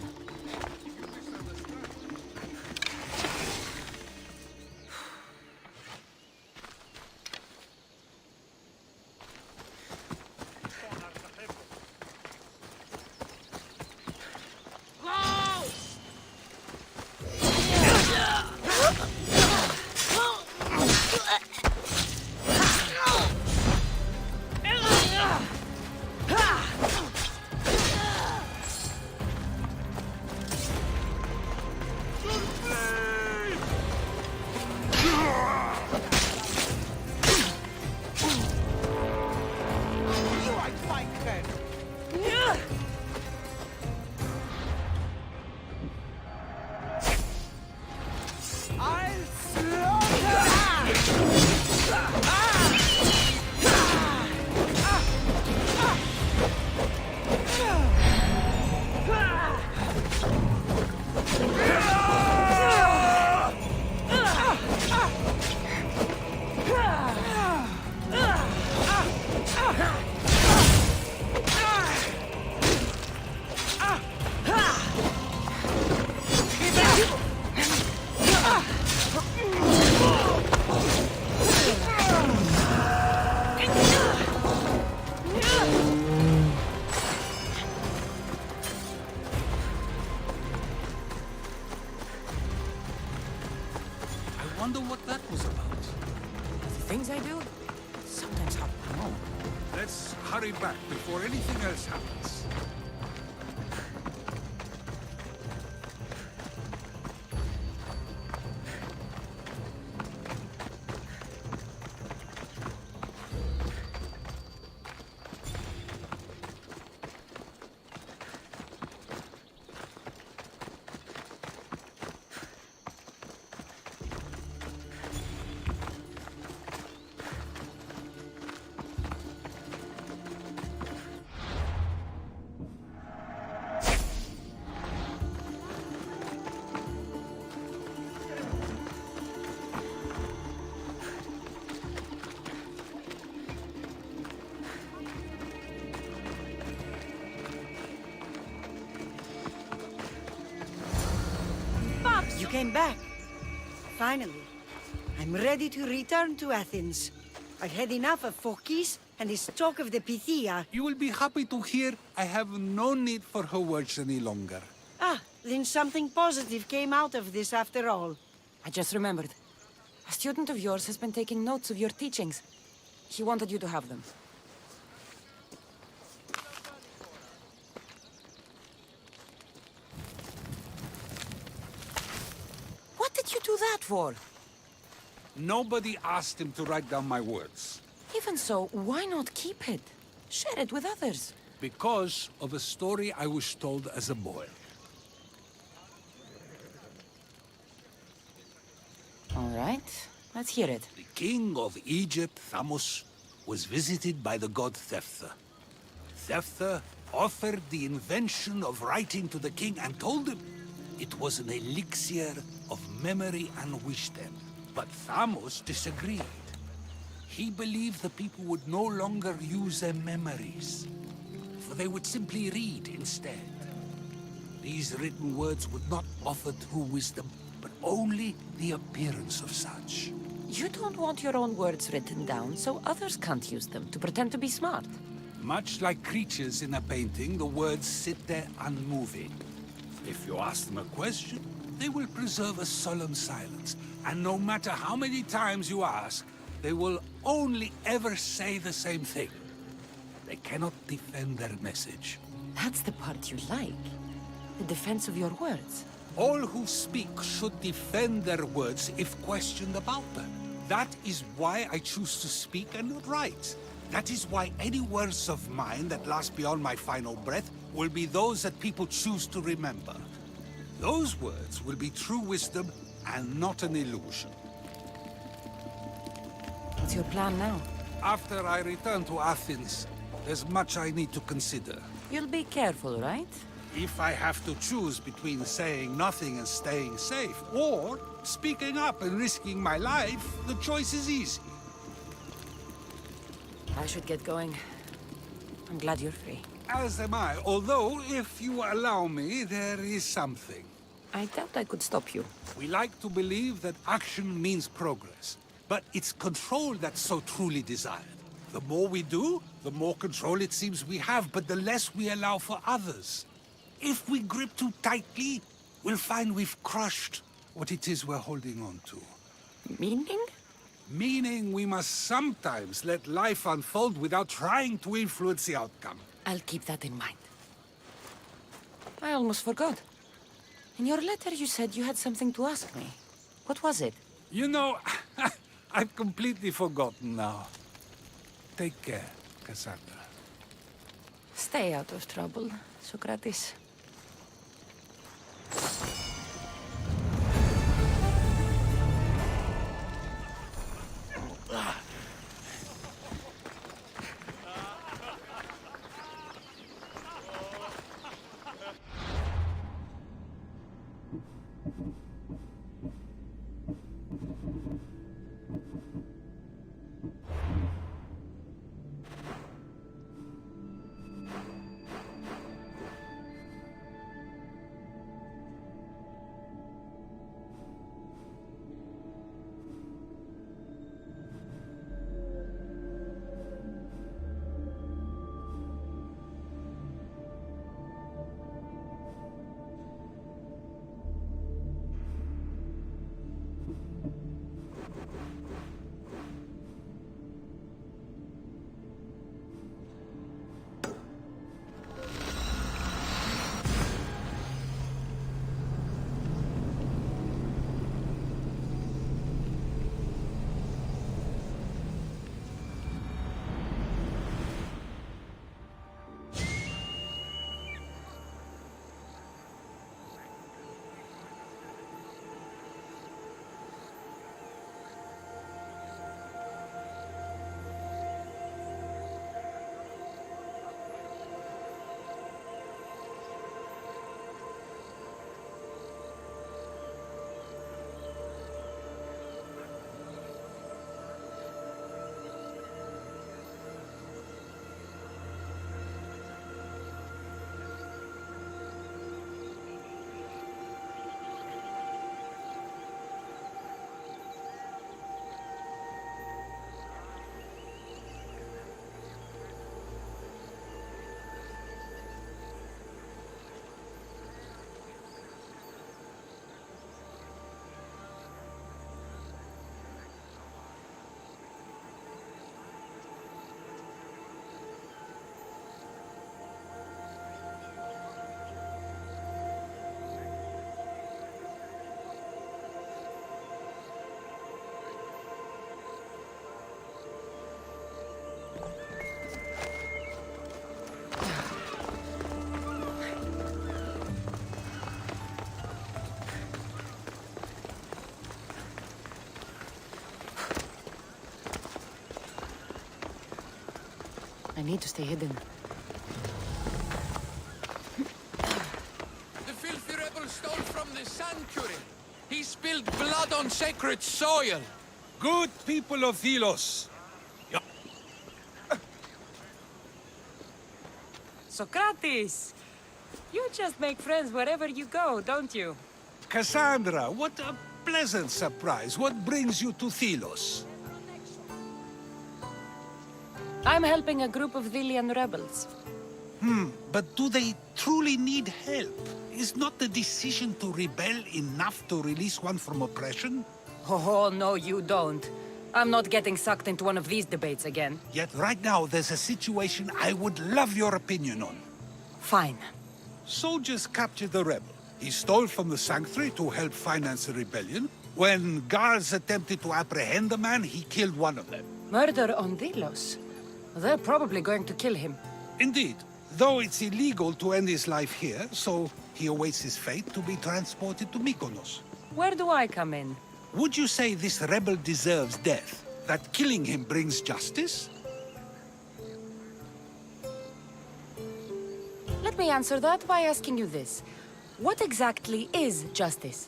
Wonder what that was about. The things I do? Sometimes hard to know. Let's hurry back before anything else happens. You came back. Finally. I'm ready to return to Athens. I've had enough of Phokis and his talk of the Pythia. You will be happy to hear I have no need for her words any longer. Ah, then something positive came out of this after all. I just remembered. A student of yours has been taking notes of your teachings. He wanted you to have them. What did you do that for? Nobody asked him to write down my words. Even so, why not keep it? Share it with others. Because of a story I was told as a boy. All right, let's hear it. The king of Egypt, Thamos, was visited by the god Thephtha. Thephtha offered the invention of writing to the king and told him it was an elixir of memory and wisdom. But Thamos disagreed. He believed the people would no longer use their memories, for they would simply read instead. These written words would not offer true wisdom, but only the appearance of such. You don't want your own words written down, so others can't use them to pretend to be smart. Much like creatures in a painting, the words sit there unmoving. If you ask them a question, they will preserve a solemn silence. And no matter how many times you ask, they will only ever say the same thing. They cannot defend their message. That's the part you like. The defense of your words. All who speak should defend their words if questioned about them. That is why I choose to speak and not write. That is why any words of mine that last beyond my final breath will be those that people choose to remember. Those words will be true wisdom and not an illusion. What's your plan now? After I return to Athens, there's much I need to consider. You'll be careful, right? If I have to choose between saying nothing and staying safe, or speaking up and risking my life, the choice is easy. I should get going. I'm glad you're free. As am I, although, if you allow me, there is something. I doubt I could stop you. We like to believe that action means progress, but it's control that's so truly desired. The more we do, the more control it seems we have, but the less we allow for others. If we grip too tightly, we'll find we've crushed what it is we're holding on to. Meaning? Meaning we must sometimes let life unfold without trying to influence the outcome. I'll keep that in mind. I almost forgot. In your letter you said you had something to ask me. What was it? You know, I've completely forgotten now. Take care, Cassandra. Stay out of trouble, Socrates. I need to stay hidden. The filthy rebel stole from the sanctuary. He spilled blood on sacred soil. Good people of Thelos. Socrates! You just make friends wherever you go, don't you? Cassandra, what a pleasant surprise. What brings you to Thelos? I'm helping a group of Delian rebels. But do they truly need help? Is not the decision to rebel enough to release one from oppression? Oh, no, you don't. I'm not getting sucked into one of these debates again. Yet right now there's a situation I would love your opinion on. Fine. Soldiers captured the rebel. He stole from the sanctuary to help finance the rebellion. When guards attempted to apprehend the man, he killed one of them. Murder on Delos. They're probably going to kill him. Indeed. Though it's illegal to end his life here, so he awaits his fate to be transported to Mykonos. Where do I come in? Would you say this rebel deserves death? That killing him brings justice? Let me answer that by asking you this. What exactly is justice?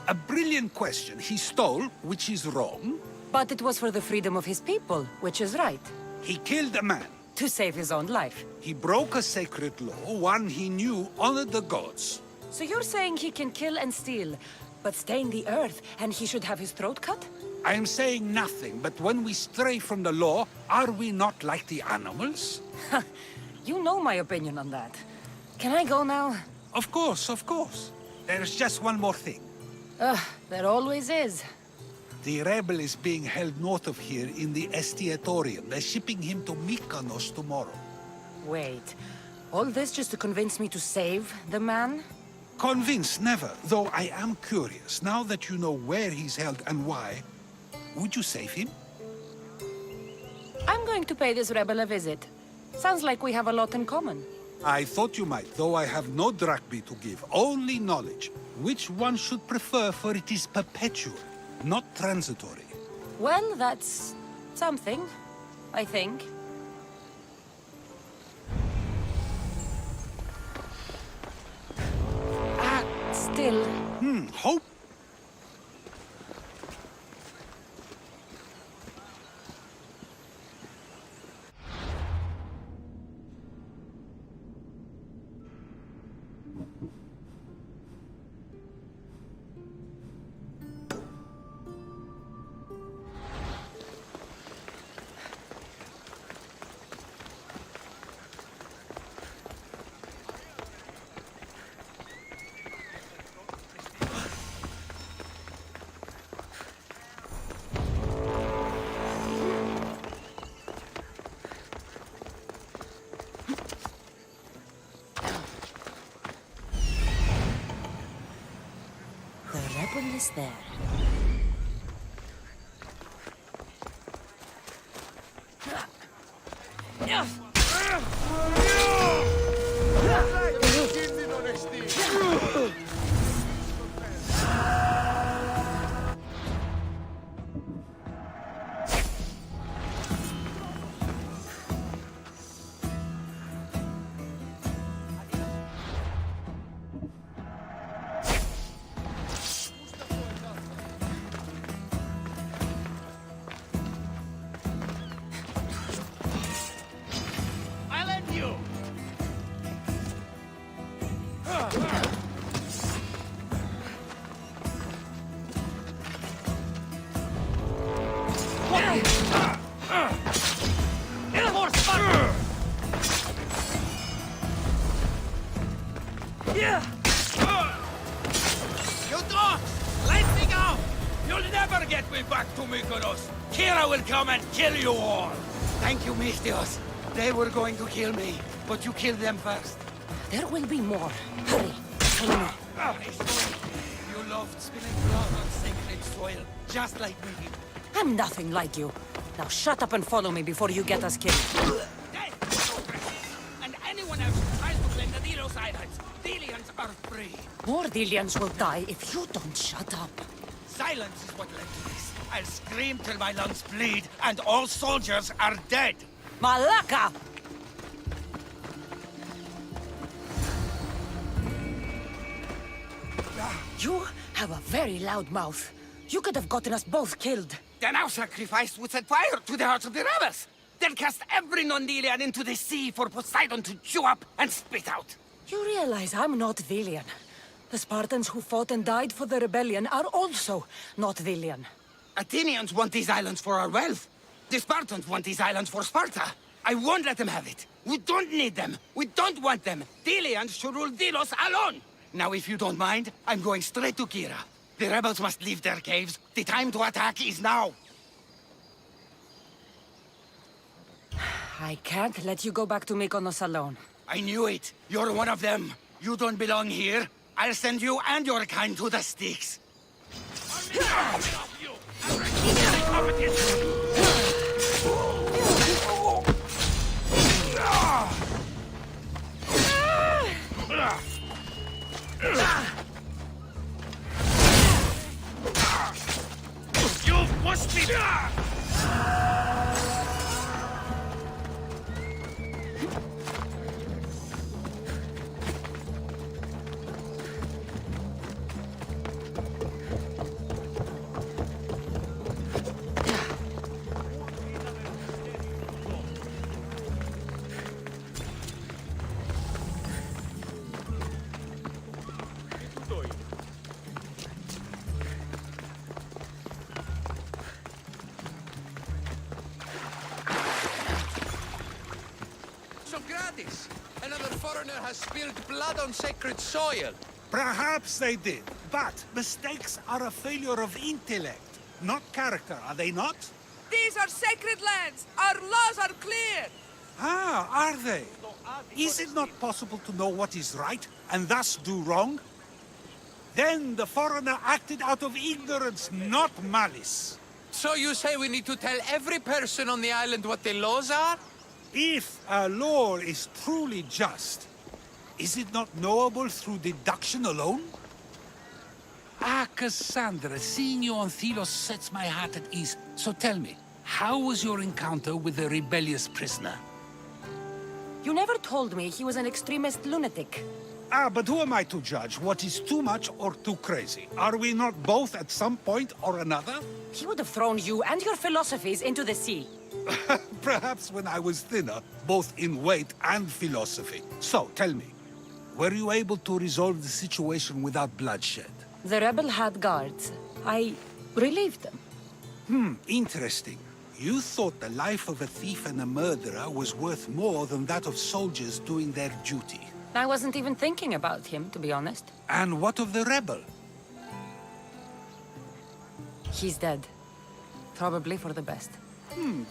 A brilliant question. He stole, which is wrong. But it was for the freedom of his people, which is right. He killed a man. To save his own life. He broke a sacred law, one he knew honored the gods. So you're saying he can kill and steal, but stain the earth, and he should have his throat cut? I am saying nothing, but when we stray from the law, are we not like the animals? You know my opinion on that. Can I go now? Of course, of course. There's just one more thing. There always is. The rebel is being held north of here in the Estiatorium. They're shipping him to Mykonos tomorrow. Wait. All this just to convince me to save the man? Convinced, never. Though I am curious. Now that you know where he's held and why, would you save him? I'm going to pay this rebel a visit. Sounds like we have a lot in common. I thought you might, though I have no drachmae to give, only knowledge. Which one should prefer, for it is perpetual, not transitory. Well, that's something, I think. Still. Hope. Is there. You dogs! Let me go! You'll never get me back to Mykonos! Kira will come and kill you all! Thank you, Mistios. They were going to kill me, but you killed them first. There will be more. Hurry. Follow me. You loved spilling blood on sacred soil, just like me. I'm nothing like you. Now shut up and follow me before you get us killed. And anyone else who tries to claim the Delos Islands, Delians are free. More Delians will die if you don't shut up. Silence is what led to this. I'll scream till my lungs bleed, and all soldiers are dead. Malaka! You have a very loud mouth. You could have gotten us both killed. Then our sacrifice would set fire to the hearts of the rebels. Then cast every non-Delian into the sea for Poseidon to chew up and spit out. You realize I'm not Delian. The Spartans who fought and died for the rebellion are also not Delian. Athenians want these islands for our wealth. The Spartans want these islands for Sparta. I won't let them have it. We don't need them. We don't want them. Delians should rule Delos alone. Now, if you don't mind, I'm going straight to Kira. The rebels must leave their caves. The time to attack is now. I can't let you go back to Mykonos alone. I knew it. You're one of them. You don't belong here. I'll send you and your kind to the Styx. You've pushed me! Socrates! Another foreigner has spilled blood on sacred soil. Perhaps they did, but mistakes are a failure of intellect, not character, are they not? These are sacred lands. Our laws are clear. Ah, are they? Is it not possible to know what is right, and thus do wrong? Then the foreigner acted out of ignorance, not malice. So you say we need to tell every person on the island what the laws are? If a law is truly just, is it not knowable through deduction alone? Ah, Cassandra, seeing you on Thelos sets my heart at ease. So tell me, how was your encounter with the rebellious prisoner? You never told me he was an extremist lunatic. Ah, but who am I to judge what is too much or too crazy? Are we not both at some point or another? He would have thrown you and your philosophies into the sea. Perhaps when I was thinner, both in weight and philosophy. So, tell me, were you able to resolve the situation without bloodshed? The rebel had guards. I relieved them. Interesting. You thought the life of a thief and a murderer was worth more than that of soldiers doing their duty. I wasn't even thinking about him, to be honest. And what of the rebel? He's dead. Probably for the best.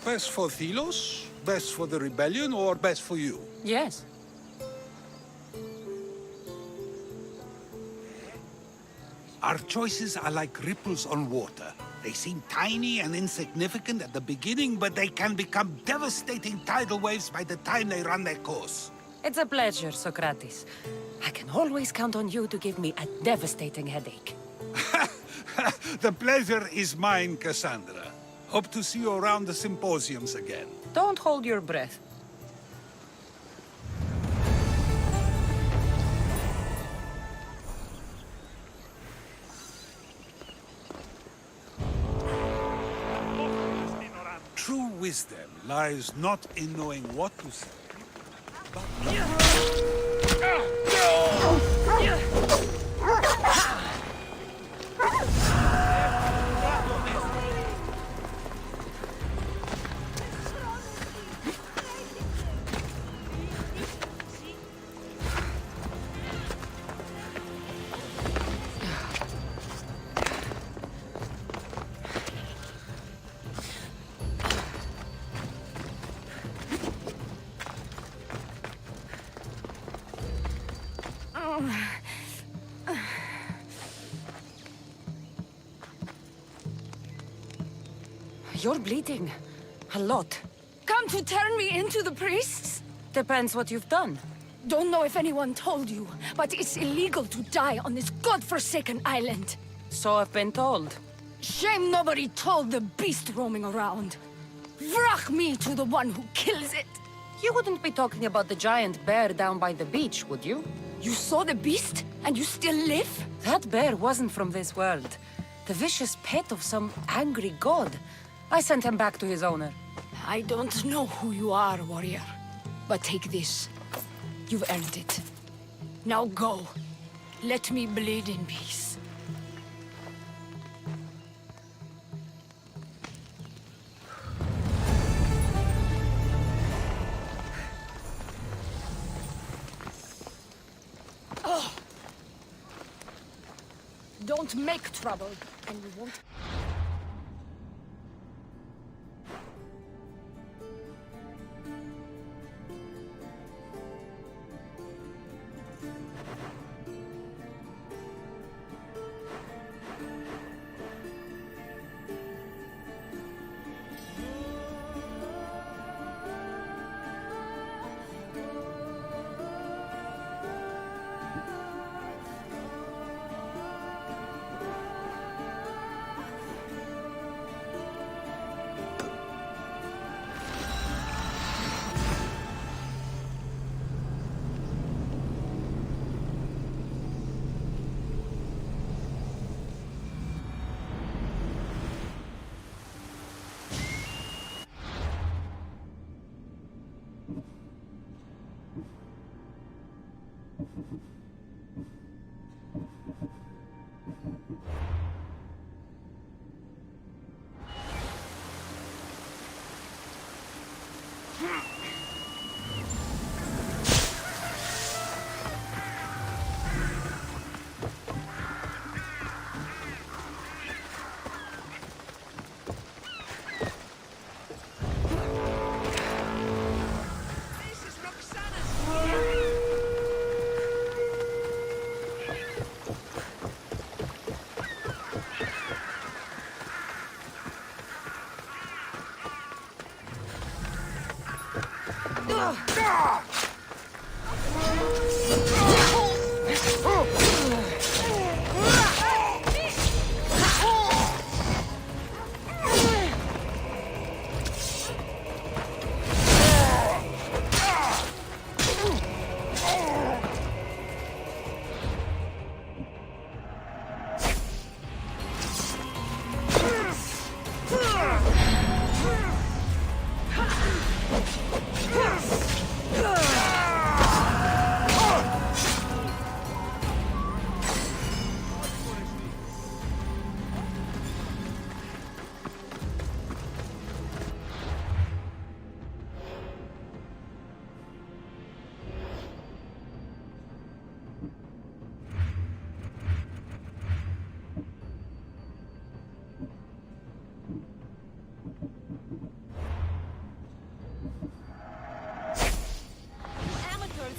Best for Thelos? Best for the rebellion, or best for you? Yes. Our choices are like ripples on water. They seem tiny and insignificant at the beginning, but they can become devastating tidal waves by the time they run their course. It's a pleasure, Socrates. I can always count on you to give me a devastating headache. The pleasure is mine, Cassandra. Hope to see you around the symposiums again. Don't hold your breath. True wisdom lies not in knowing what to say, but... You're bleeding. A lot. Come to turn me into the priests? Depends what you've done. Don't know if anyone told you, but it's illegal to die on this godforsaken island. So I've been told. Shame nobody told the beast roaming around. Drachmi to the one who kills it! You wouldn't be talking about the giant bear down by the beach, would you? You saw the beast, and you still live? That bear wasn't from this world. The vicious pet of some angry god. I sent him back to his owner. I don't know who you are, warrior. But take this. You've earned it. Now go. Let me bleed in peace. Oh. Don't make trouble, and we won't...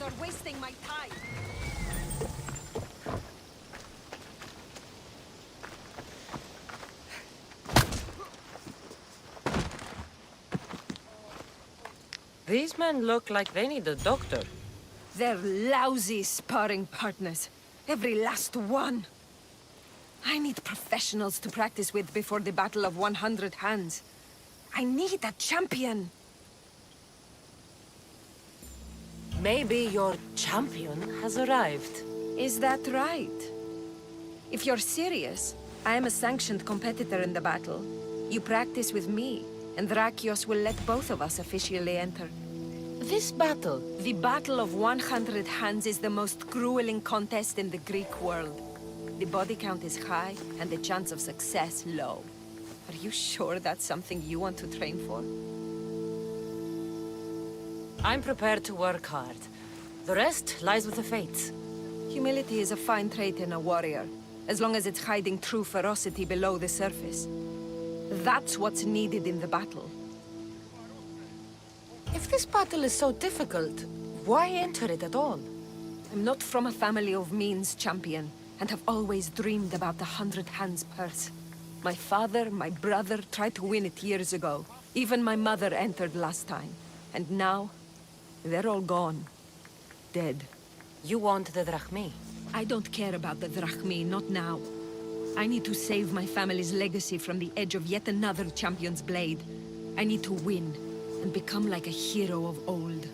Are wasting my time. These men look like they need a doctor. They're lousy sparring partners. Every last one. I need professionals to practice with before the Battle of 100 Hands. I need a champion. Maybe your champion has arrived. Is that right? If you're serious, I am a sanctioned competitor in the battle. You practice with me, and Drakios will let both of us officially enter. This battle? The Battle of 100 Hands is the most grueling contest in the Greek world. The body count is high, and the chance of success low. Are you sure that's something you want to train for? I'm prepared to work hard. The rest lies with the fates. Humility is a fine trait in a warrior, as long as it's hiding true ferocity below the surface. That's what's needed in the battle. If this battle is so difficult, why enter it at all? I'm not from a family of means, champion, and have always dreamed about the 100 Hands purse. My father, my brother tried to win it years ago. Even my mother entered last time. And now, they're all gone. Dead. You want the drachmi? I don't care about the drachmi, not now. I need to save my family's legacy from the edge of yet another champion's blade. I need to win, and become like a hero of old.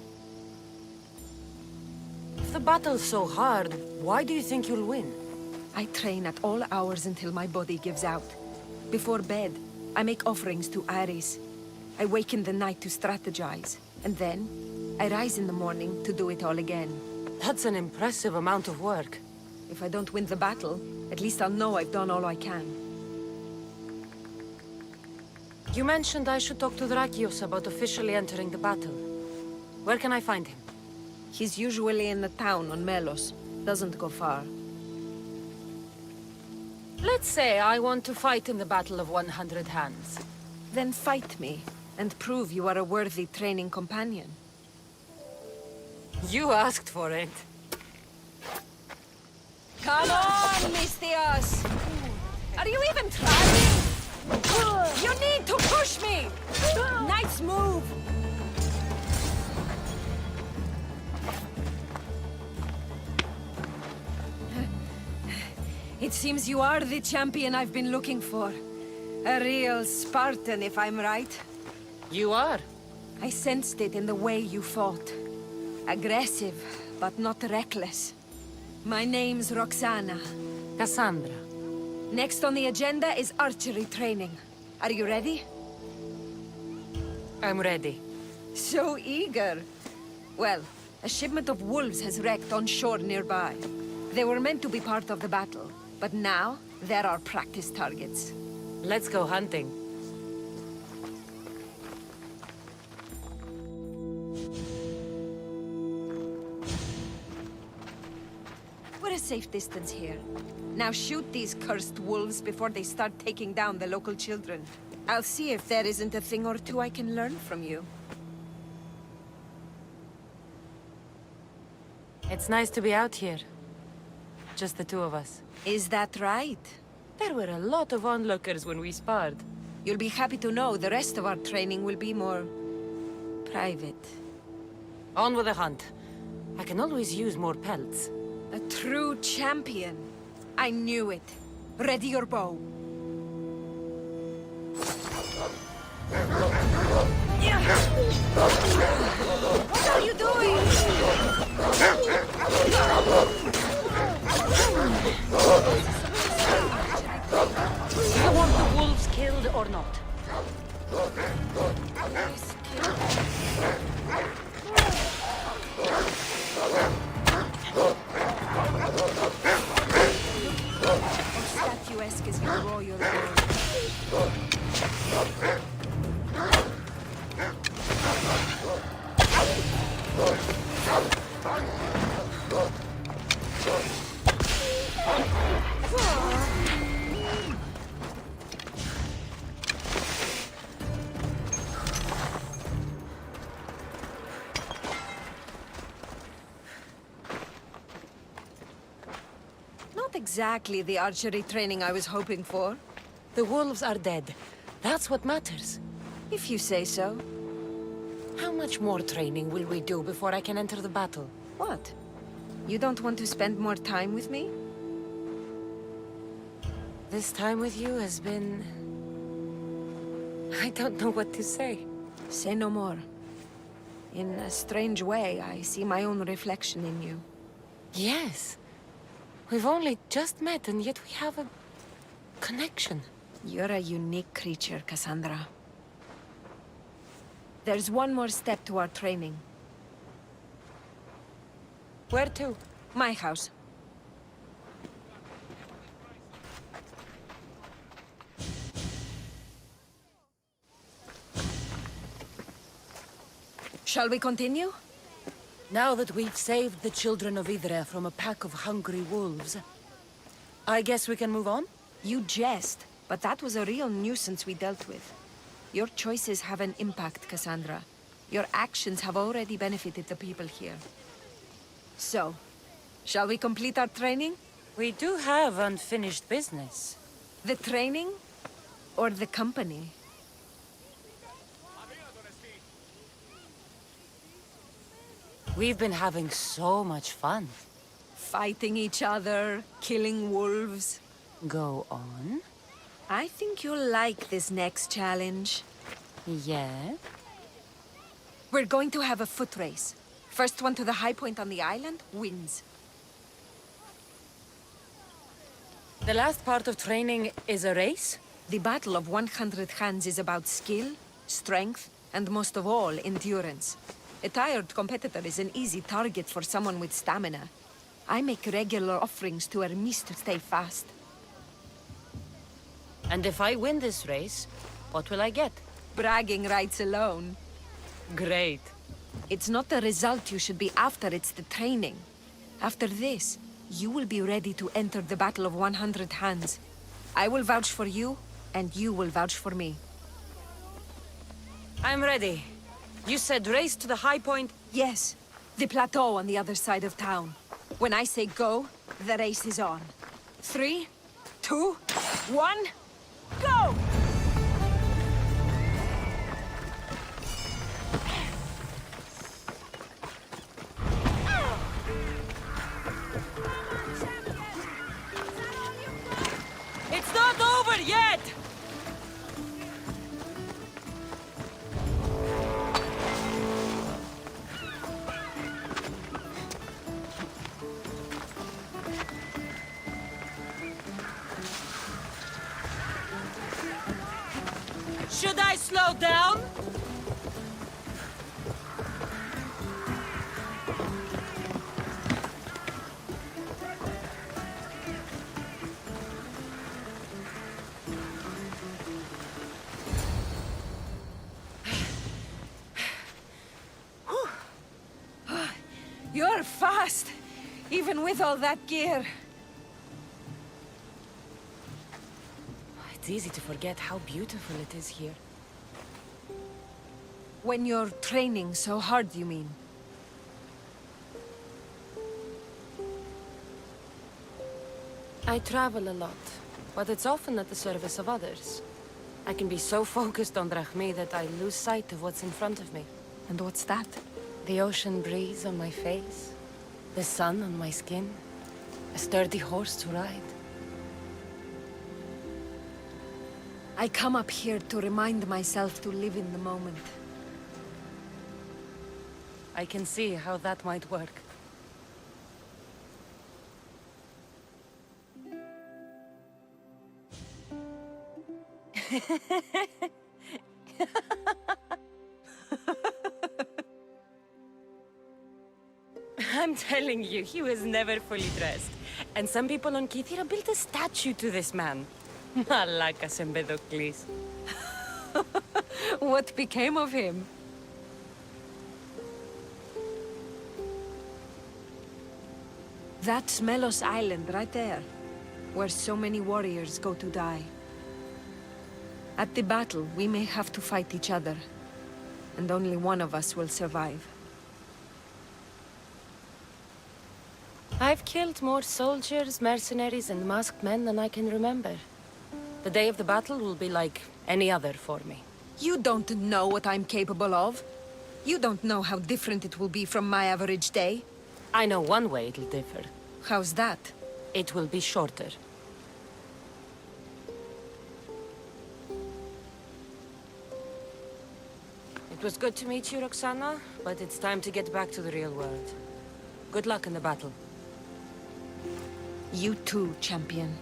If the battle's so hard, why do you think you'll win? I train at all hours until my body gives out. Before bed, I make offerings to Ares. I wake in the night to strategize, and then I rise in the morning to do it all again. That's an impressive amount of work. If I don't win the battle, at least I'll know I've done all I can. You mentioned I should talk to Drakios about officially entering the battle. Where can I find him? He's usually in the town on Melos. Doesn't go far. Let's say I want to fight in the Battle of 100 Hands. Then fight me, and prove you are a worthy training companion. You asked for it. Come on, Mistios! Are you even trying? You need to push me! Nice move! It seems you are the champion I've been looking for. A real Spartan, if I'm right. You are. I sensed it in the way you fought. Aggressive, but not reckless. My name's Roxana. Cassandra. Next on the agenda is archery training. Are you ready? I'm ready. So eager. Well, a shipment of wolves has wrecked on shore nearby. They were meant to be part of the battle, but now they're our practice targets. Let's go hunting. We're a safe distance here. Now shoot these cursed wolves before they start taking down the local children. I'll see if there isn't a thing or two I can learn from you. It's nice to be out here. Just the two of us. Is that right? There were a lot of onlookers when we sparred. You'll be happy to know the rest of our training will be more... private. On with the hunt. I can always use more pelts. A true champion. I knew it. Ready your bow. What are you doing? Do you want the wolves killed or not? Statuesque as your royal lord. Not exactly the archery training I was hoping for. The wolves are dead. That's what matters. If you say so. How much more training will we do before I can enter the battle? What? You don't want to spend more time with me? This time with you has been... I don't know what to say. Say no more. In a strange way, I see my own reflection in you. Yes. We've only just met, and yet we have a... connection. You're a unique creature, Cassandra. There's one more step to our training. Where to? My house. Shall we continue? Now that we've saved the children of Idre from a pack of hungry wolves, I guess we can move on? You jest, but that was a real nuisance we dealt with. Your choices have an impact, Cassandra. Your actions have already benefited the people here. So, shall we complete our training? We do have unfinished business. The training? Or the company? We've been having so much fun. Fighting each other, killing wolves. Go on. I think you'll like this next challenge. Yeah? We're going to have a foot race. First one to the high point on the island wins. The last part of training is a race? The Battle of 100 Hands is about skill, strength, and most of all, endurance. A tired competitor is an easy target for someone with stamina. I make regular offerings to Hermes to stay fast. And if I win this race, what will I get? Bragging rights alone. Great. It's not the result you should be after, it's the training. After this, you will be ready to enter the Battle of 100 Hands. I will vouch for you, and you will vouch for me. I'm ready. You said race to the high point? Yes, the plateau on the other side of town. When I say go, the race is on. 3, 2, 1, go! It's not over yet! Should I slow down? You're fast, even with all that gear. It's easy to forget how beautiful it is here. When you're training so hard, you mean? I travel a lot, but it's often at the service of others. I can be so focused on Drachmi that I lose sight of what's in front of me. And what's that? The ocean breeze on my face, the sun on my skin, a sturdy horse to ride. I come up here to remind myself to live in the moment. I can see how that might work. I'm telling you, he was never fully dressed. And some people on Kythera built a statue to this man. Malakas Empedocles. What became of him? That's Melos Island, right there, where so many warriors go to die. At the battle, we may have to fight each other, and only one of us will survive. I've killed more soldiers, mercenaries, and masked men than I can remember. The day of the battle will be like any other for me. You don't know what I'm capable of. You don't know how different it will be from my average day. I know one way it'll differ. How's that? It will be shorter. It was good to meet you, Roxana, but it's time to get back to the real world. Good luck in the battle. You too, champion.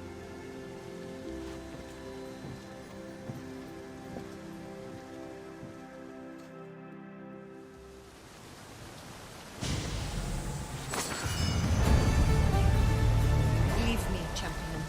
Leave me, champion.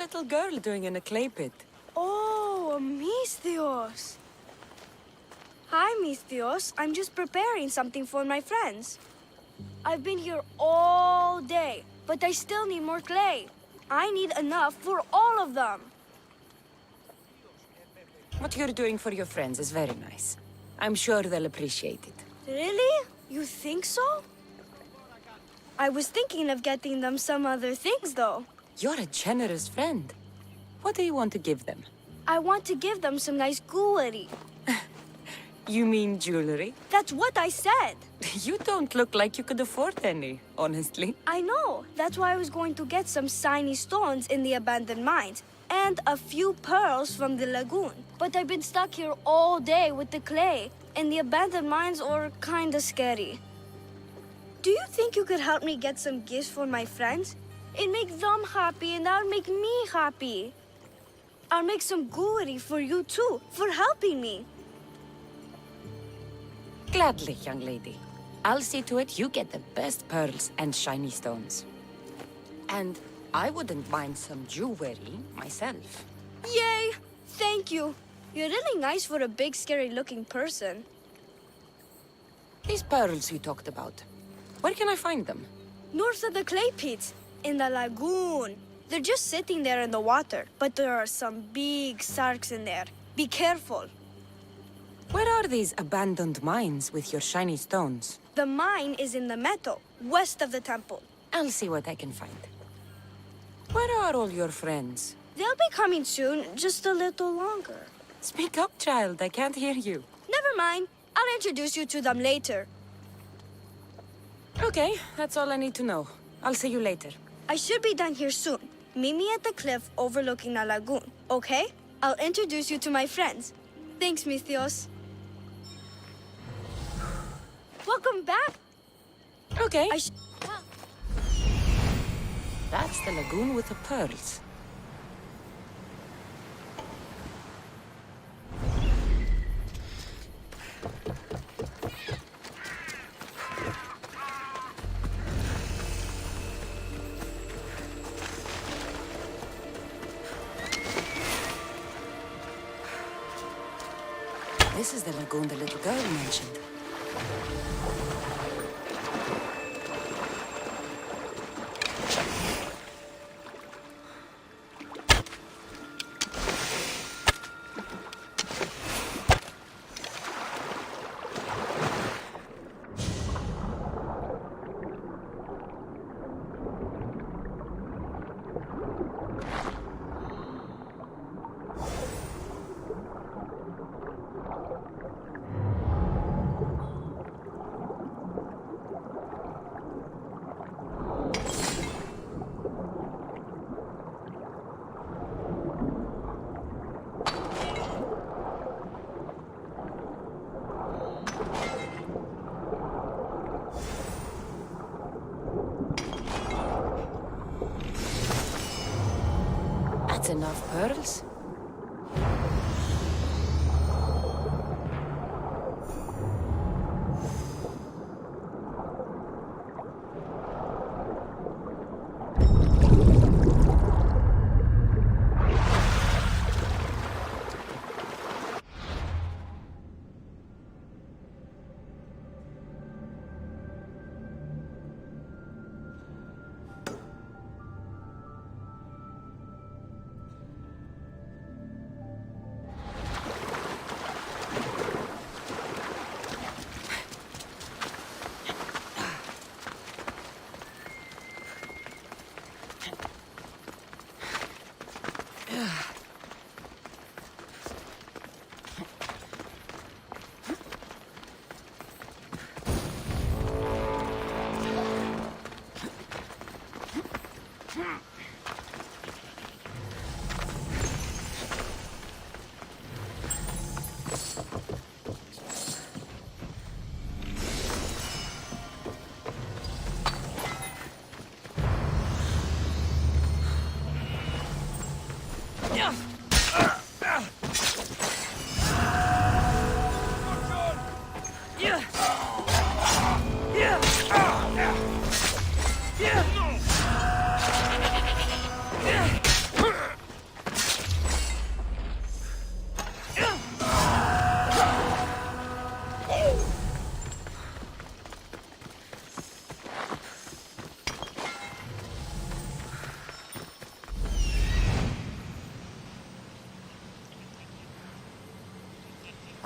little girl doing in a clay pit? Oh, Misthios. Hi, Misthios. I'm just preparing something for my friends. I've been here all day, but I still need more clay. I need enough for all of them. What you're doing for your friends is very nice. I'm sure they'll appreciate it. Really? You think so? I was thinking of getting them some other things, though. You're a generous friend. What do you want to give them? I want to give them some nice jewelry. You mean jewelry? That's what I said. You don't look like you could afford any, honestly. I know. That's why I was going to get some shiny stones in the abandoned mines and a few pearls from the lagoon. But I've been stuck here all day with the clay, and the abandoned mines are kinda scary. Do you think you could help me get some gifts for my friends? It'd make them happy, and that'll make me happy. I'll make some jewelry for you too, for helping me. Gladly, young lady. I'll see to it you get the best pearls and shiny stones. And I wouldn't mind some jewelry myself. Yay! Thank you. You're really nice for a big, scary-looking person. These pearls you talked about, where can I find them? North of the clay pits, in the lagoon. They're just sitting there in the water, but there are some big sharks in there. Be careful. Where are these abandoned mines with your shiny stones? The mine is in the meadow, west of the temple. I'll see what I can find. Where are all your friends? They'll be coming soon, just a little longer. Speak up, child. I can't hear you. Never mind. I'll introduce you to them later. Okay, that's all I need to know. I'll see you later. I should be done here soon. Meet me at the cliff overlooking the lagoon, okay? I'll introduce you to my friends. Thanks, Misthios. Welcome back. Okay. That's the lagoon with the pearls. This is the lagoon the little girl mentioned. That's enough pearls.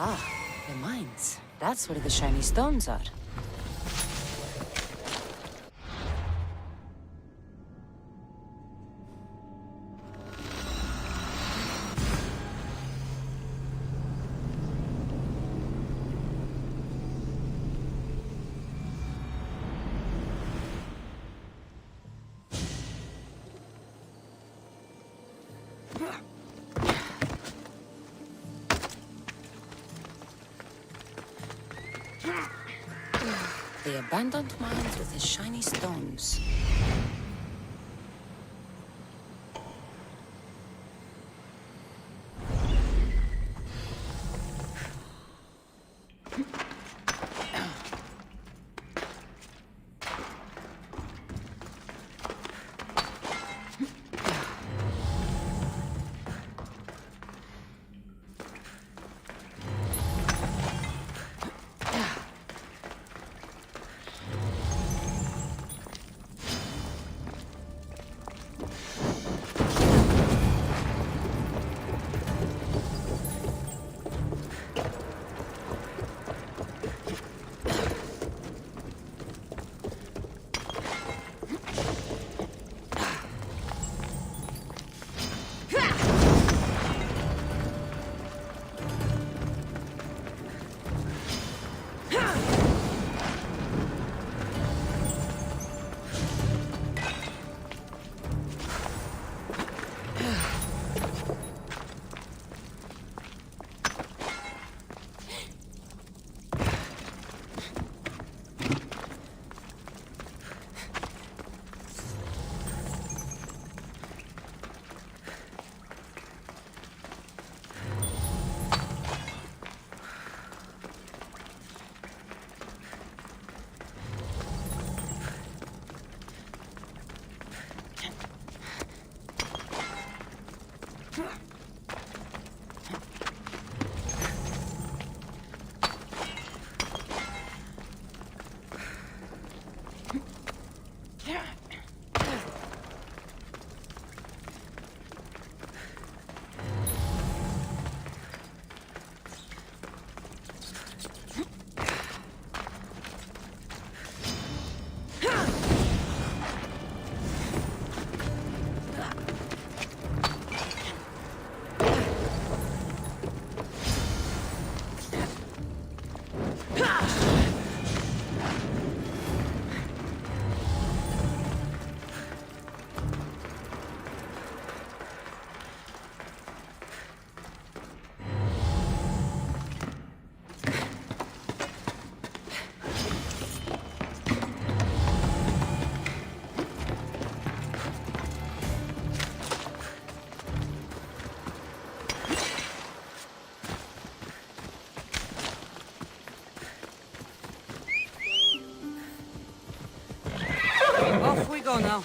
Ah, the mines. That's where the shiny stones are. The abandoned mines with the shiny stones. Off we go now.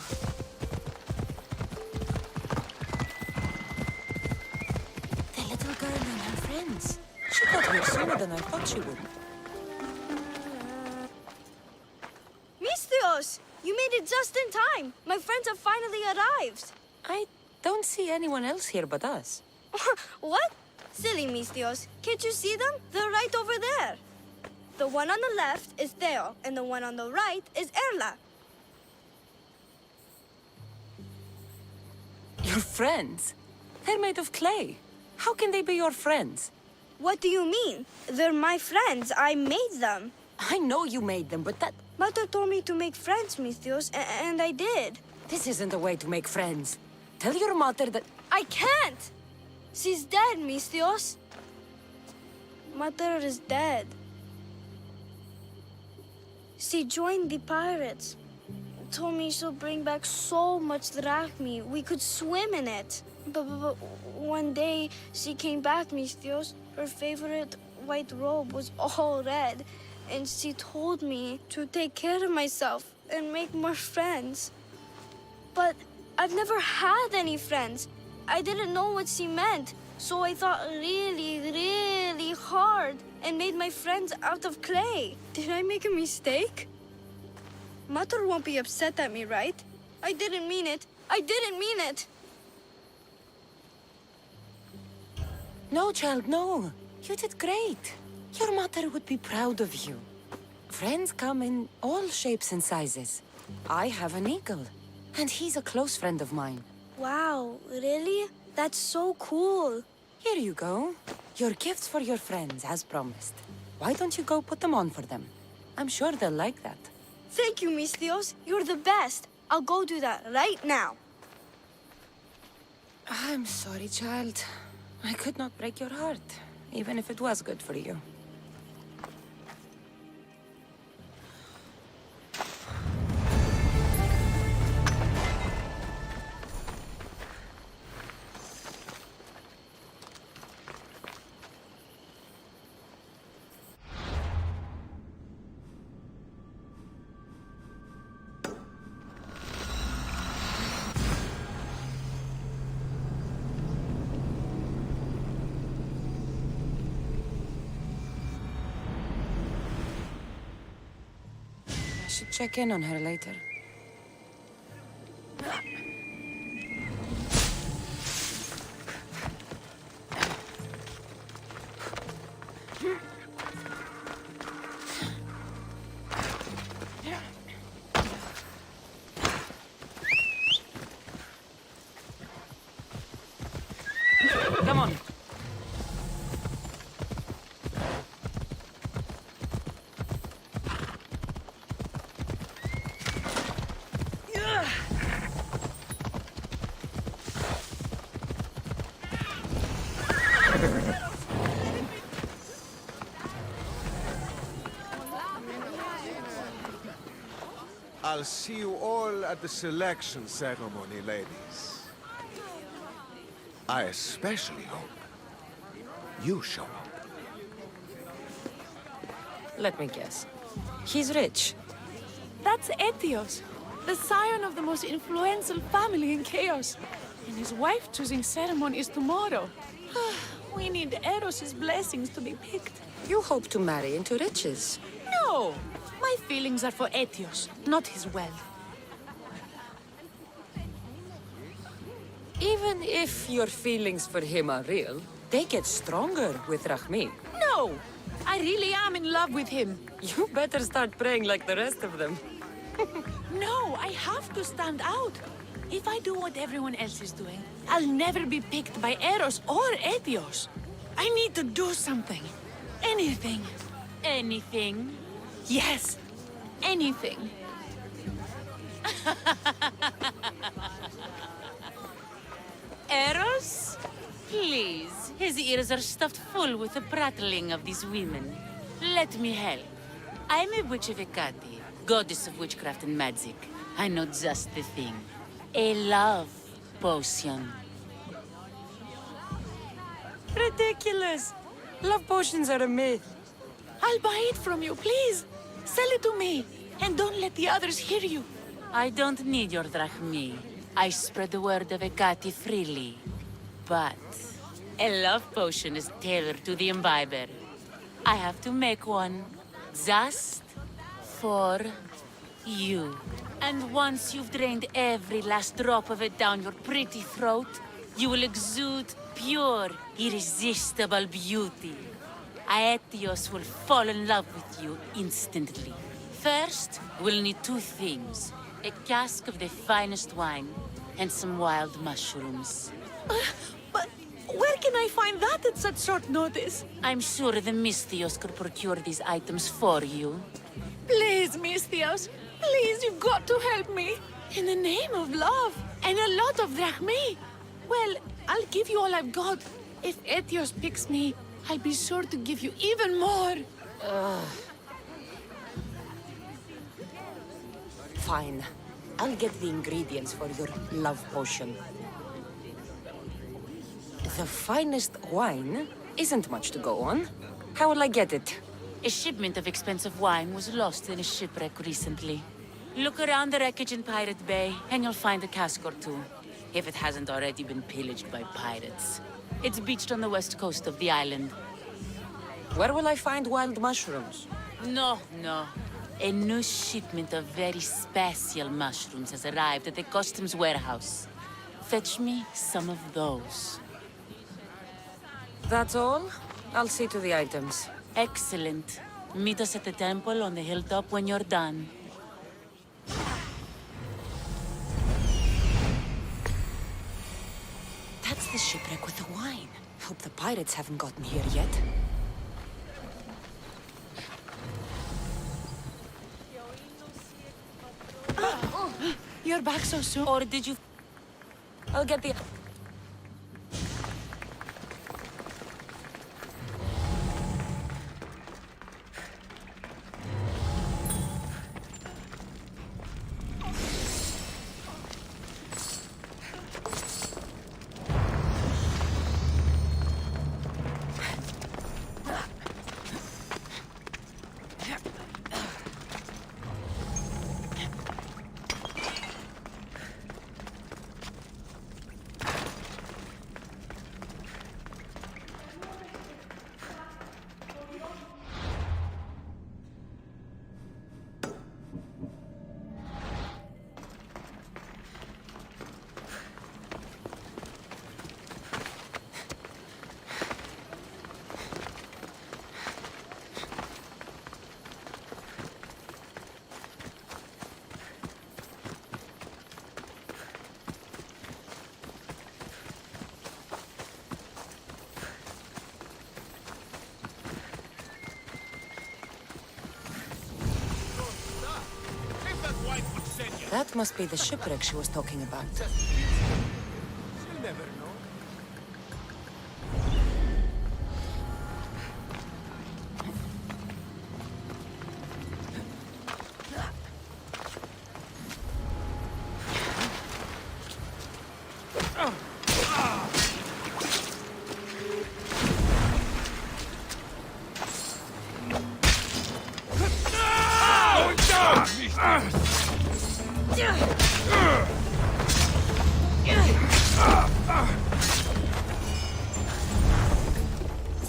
The little girl and her friends. She got here sooner than I thought she would. Misthios! You made it just in time! My friends have finally arrived! I don't see anyone else here but us. What? Silly Misthios. Can't you see them? They're right over there. The one on the left is Theo, and the one on the right is Erla. Your friends? They're made of clay. How can they be your friends? What do you mean? They're my friends. I made them. I know you made them, but that... Mother told me to make friends, Misthios, and I did. This isn't the way to make friends. Tell your mother that... I can't! She's dead, Misthios. Mother is dead. She joined the pirates. Told me she'll bring back so much drachmi, we could swim in it. But one day, she came back, Misthios. Her favorite white robe was all red. And she told me to take care of myself and make more friends. But I've never had any friends. I didn't know what she meant. So I thought really, really hard and made my friends out of clay. Did I make a mistake? Mother won't be upset at me, right? I didn't mean it. I didn't mean it. No, child, no. You did great. Your mother would be proud of you. Friends come in all shapes and sizes. I have an eagle, and he's a close friend of mine. Wow, really? That's so cool. Here you go. Your gifts for your friends, as promised. Why don't you go put them on for them? I'm sure they'll like that. Thank you, Misthios. You're the best. I'll go do that right now. I'm sorry, child. I could not break your heart, even if it was good for you. I should check in on her later. Come on. I'll see you all at the selection ceremony, ladies. I especially hope you show up. Let me guess. He's rich. That's Etios, the scion of the most influential family in Chaos. And his wife-choosing ceremony is tomorrow. We need Eros's blessings to be picked. You hope to marry into riches. No! My feelings are for Etios, not his wealth. Even if your feelings for him are real, they get stronger with Rahmi. No! I really am in love with him. You better start praying like the rest of them. No, I have to stand out. If I do what everyone else is doing, I'll never be picked by Eros or Etios. I need to do something. Anything. Anything. Yes, anything. Eros? Please, his ears are stuffed full with the prattling of these women. Let me help. I'm a witch of Hecate, goddess of witchcraft and magic. I know just the thing. A love potion. Ridiculous! Love potions are a myth. I'll buy it from you, please. Sell it to me, and don't let the others hear you. I don't need your drachmi. I spread the word of Hecate freely. But a love potion is tailored to the imbiber. I have to make one just for you. And once you've drained every last drop of it down your pretty throat, you will exude pure, irresistible beauty. Aetios will fall in love with you instantly. First, we'll need two things. A cask of the finest wine, and some wild mushrooms. But where can I find that at such short notice? I'm sure the Misthios could procure these items for you. Please, Misthios. Please, you've got to help me. In the name of love, and a lot of drachmi. Well, I'll give you all I've got. If Etios picks me, I'll be sure to give you even more. Fine. I'll get the ingredients for your love potion. The finest wine isn't much to go on. How will I get it? A shipment of expensive wine was lost in a shipwreck recently. Look around the wreckage in Pirate Bay, and you'll find a cask or two. If it hasn't already been pillaged by pirates. It's beached on the west coast of the island. Where will I find wild mushrooms? No. A new shipment of very special mushrooms has arrived at the customs warehouse. Fetch me some of those. That's all? I'll see to the items. Excellent. Meet us at the temple on the hilltop when you're done. That's the shipwreck with the wine. Hope the pirates haven't gotten here yet. You're back so soon? Or did you... I'll get the... That must be the shipwreck she was talking about. You'll never know.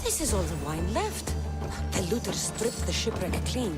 This is all the wine left. The looters stripped the shipwreck clean.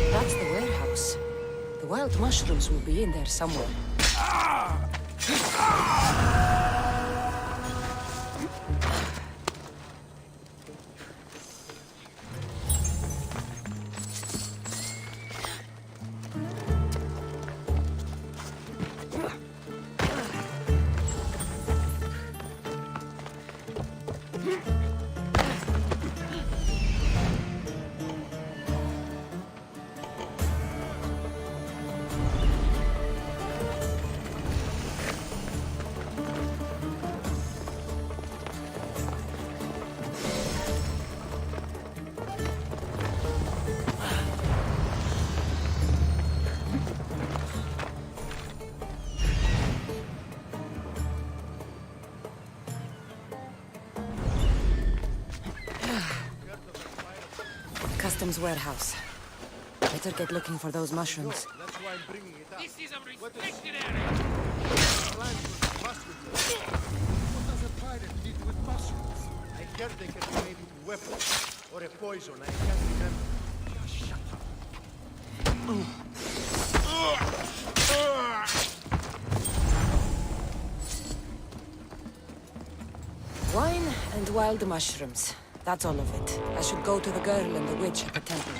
That's the warehouse. The wild mushrooms will be in there somewhere. Customs warehouse. Better get looking for those mushrooms. That's why I'm bringing it up. This is a restricted area. What does a pirate need with mushrooms? I heard they can be made into weapons. Or a poison, I can't remember. Just shut up. Wine and wild mushrooms. That's all of it. I should go to the girl and the witch at the temple.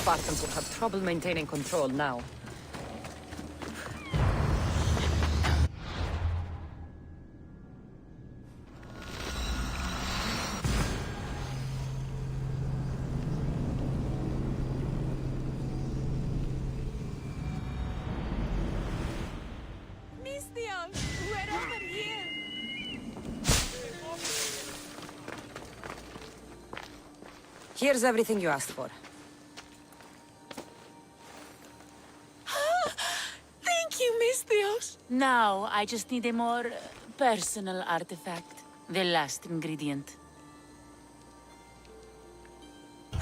Spartans would have trouble maintaining control now. We're over here! Here's everything you asked for. Thank you, Misthios! Now, I just need a more personal artifact. The last ingredient.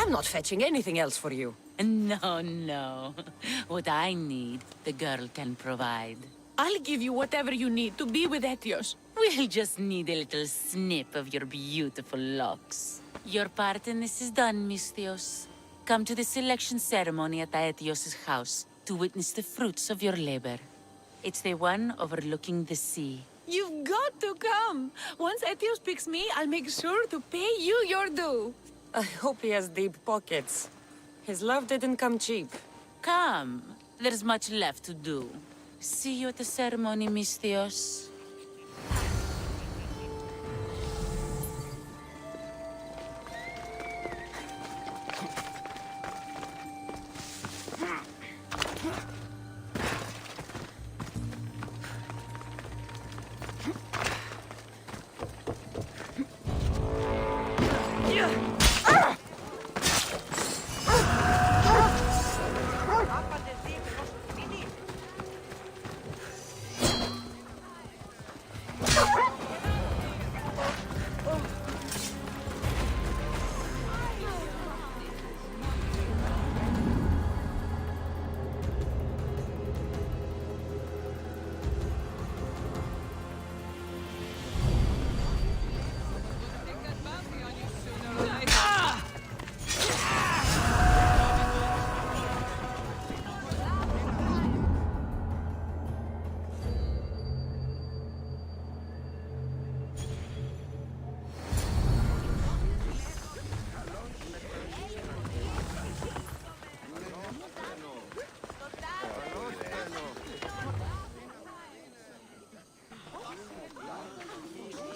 I'm not fetching anything else for you. No, no. What I need, the girl can provide. I'll give you whatever you need to be with Etios. We'll just need a little snip of your beautiful locks. Your part in this is done, Misthios. Come to the selection ceremony at Aetios' house to witness the fruits of your labor. It's the one overlooking the sea. You've got to come! Once Etios picks me, I'll make sure to pay you your due. I hope he has deep pockets. His love didn't come cheap. Come. There's much left to do. See you at the ceremony, Misthios.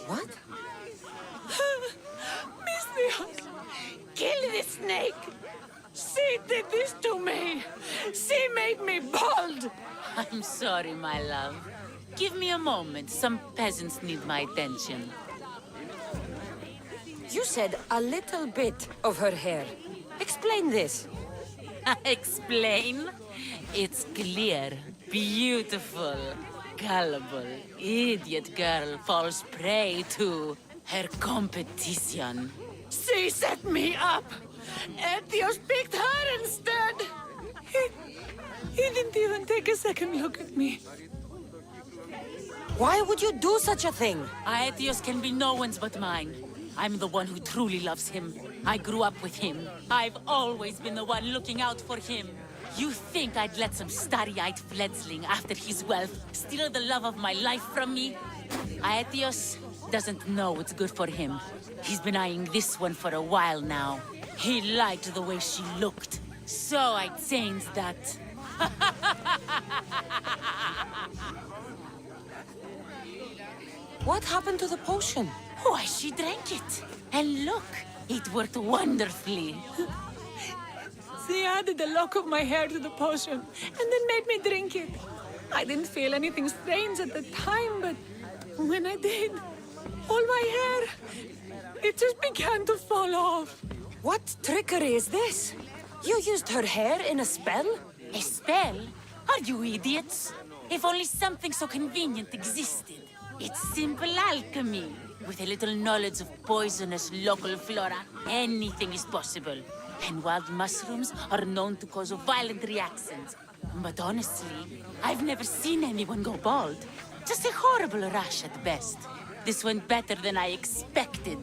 What? Misthios! Kill this snake! She did this to me! She made me bald! I'm sorry, my love. Give me a moment. Some peasants need my attention. You said a little bit of her hair. Explain this. Explain? It's clear, beautiful, gullible, idiot girl falls prey to her competition. She set me up! Etios picked her instead! He didn't even take a second look at me. Why would you do such a thing? Aetios can be no one's but mine. I'm the one who truly loves him. I grew up with him. I've always been the one looking out for him. You think I'd let some starry-eyed fledgling after his wealth steal the love of my life from me? Aetios doesn't know what's good for him. He's been eyeing this one for a while now. He liked the way she looked, so I changed that. What happened to the potion? Why, she drank it. And look, it worked wonderfully. She added a lock of my hair to the potion, and then made me drink it. I didn't feel anything strange at the time, but when I did, all my hair, it just began to fall off. What trickery is this? You used her hair in a spell? A spell? Are you idiots? If only something so convenient existed. It's simple alchemy. With a little knowledge of poisonous local flora, anything is possible. And wild mushrooms are known to cause violent reactions. But honestly, I've never seen anyone go bald. Just a horrible rash at best. This went better than I expected.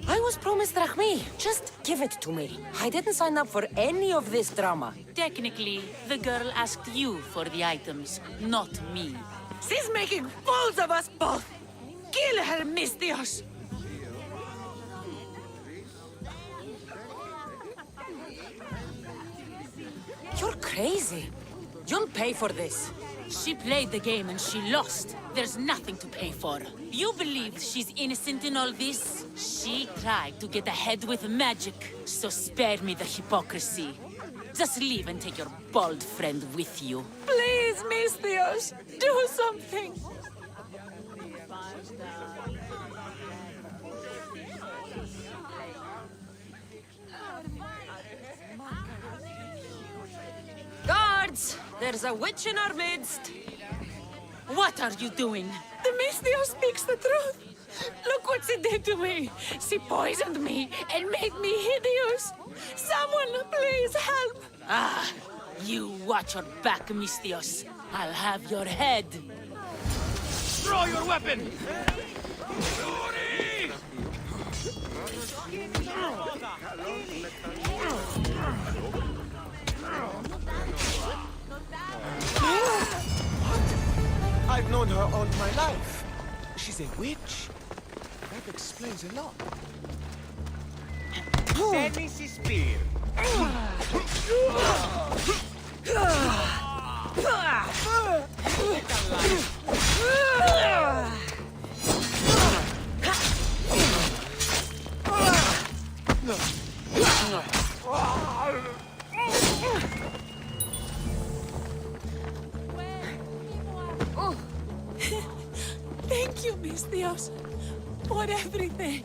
I was promised Drachmi. Just give it to me. I didn't sign up for any of this drama. Technically, the girl asked you for the items, not me. She's making fools of us both! Kill her, Misthios! crazy. You'll pay for this. She played the game and she lost. There's nothing to pay for. You believe she's innocent in all this? She tried to get ahead with magic, so spare me the hypocrisy. Just leave and take your bald friend with you. Please, Misthios, do something. Guards! There's a witch in our midst. What are you doing? The Misthios speaks the truth. Look what she did to me. She poisoned me and made me hideous. Someone, please help. Ah, you watch your back, Misthios. I'll have your head. Throw your weapon! I've known her all my life. She's a witch. That explains a lot. Dennis is spear. Thank you, Misthios, for everything.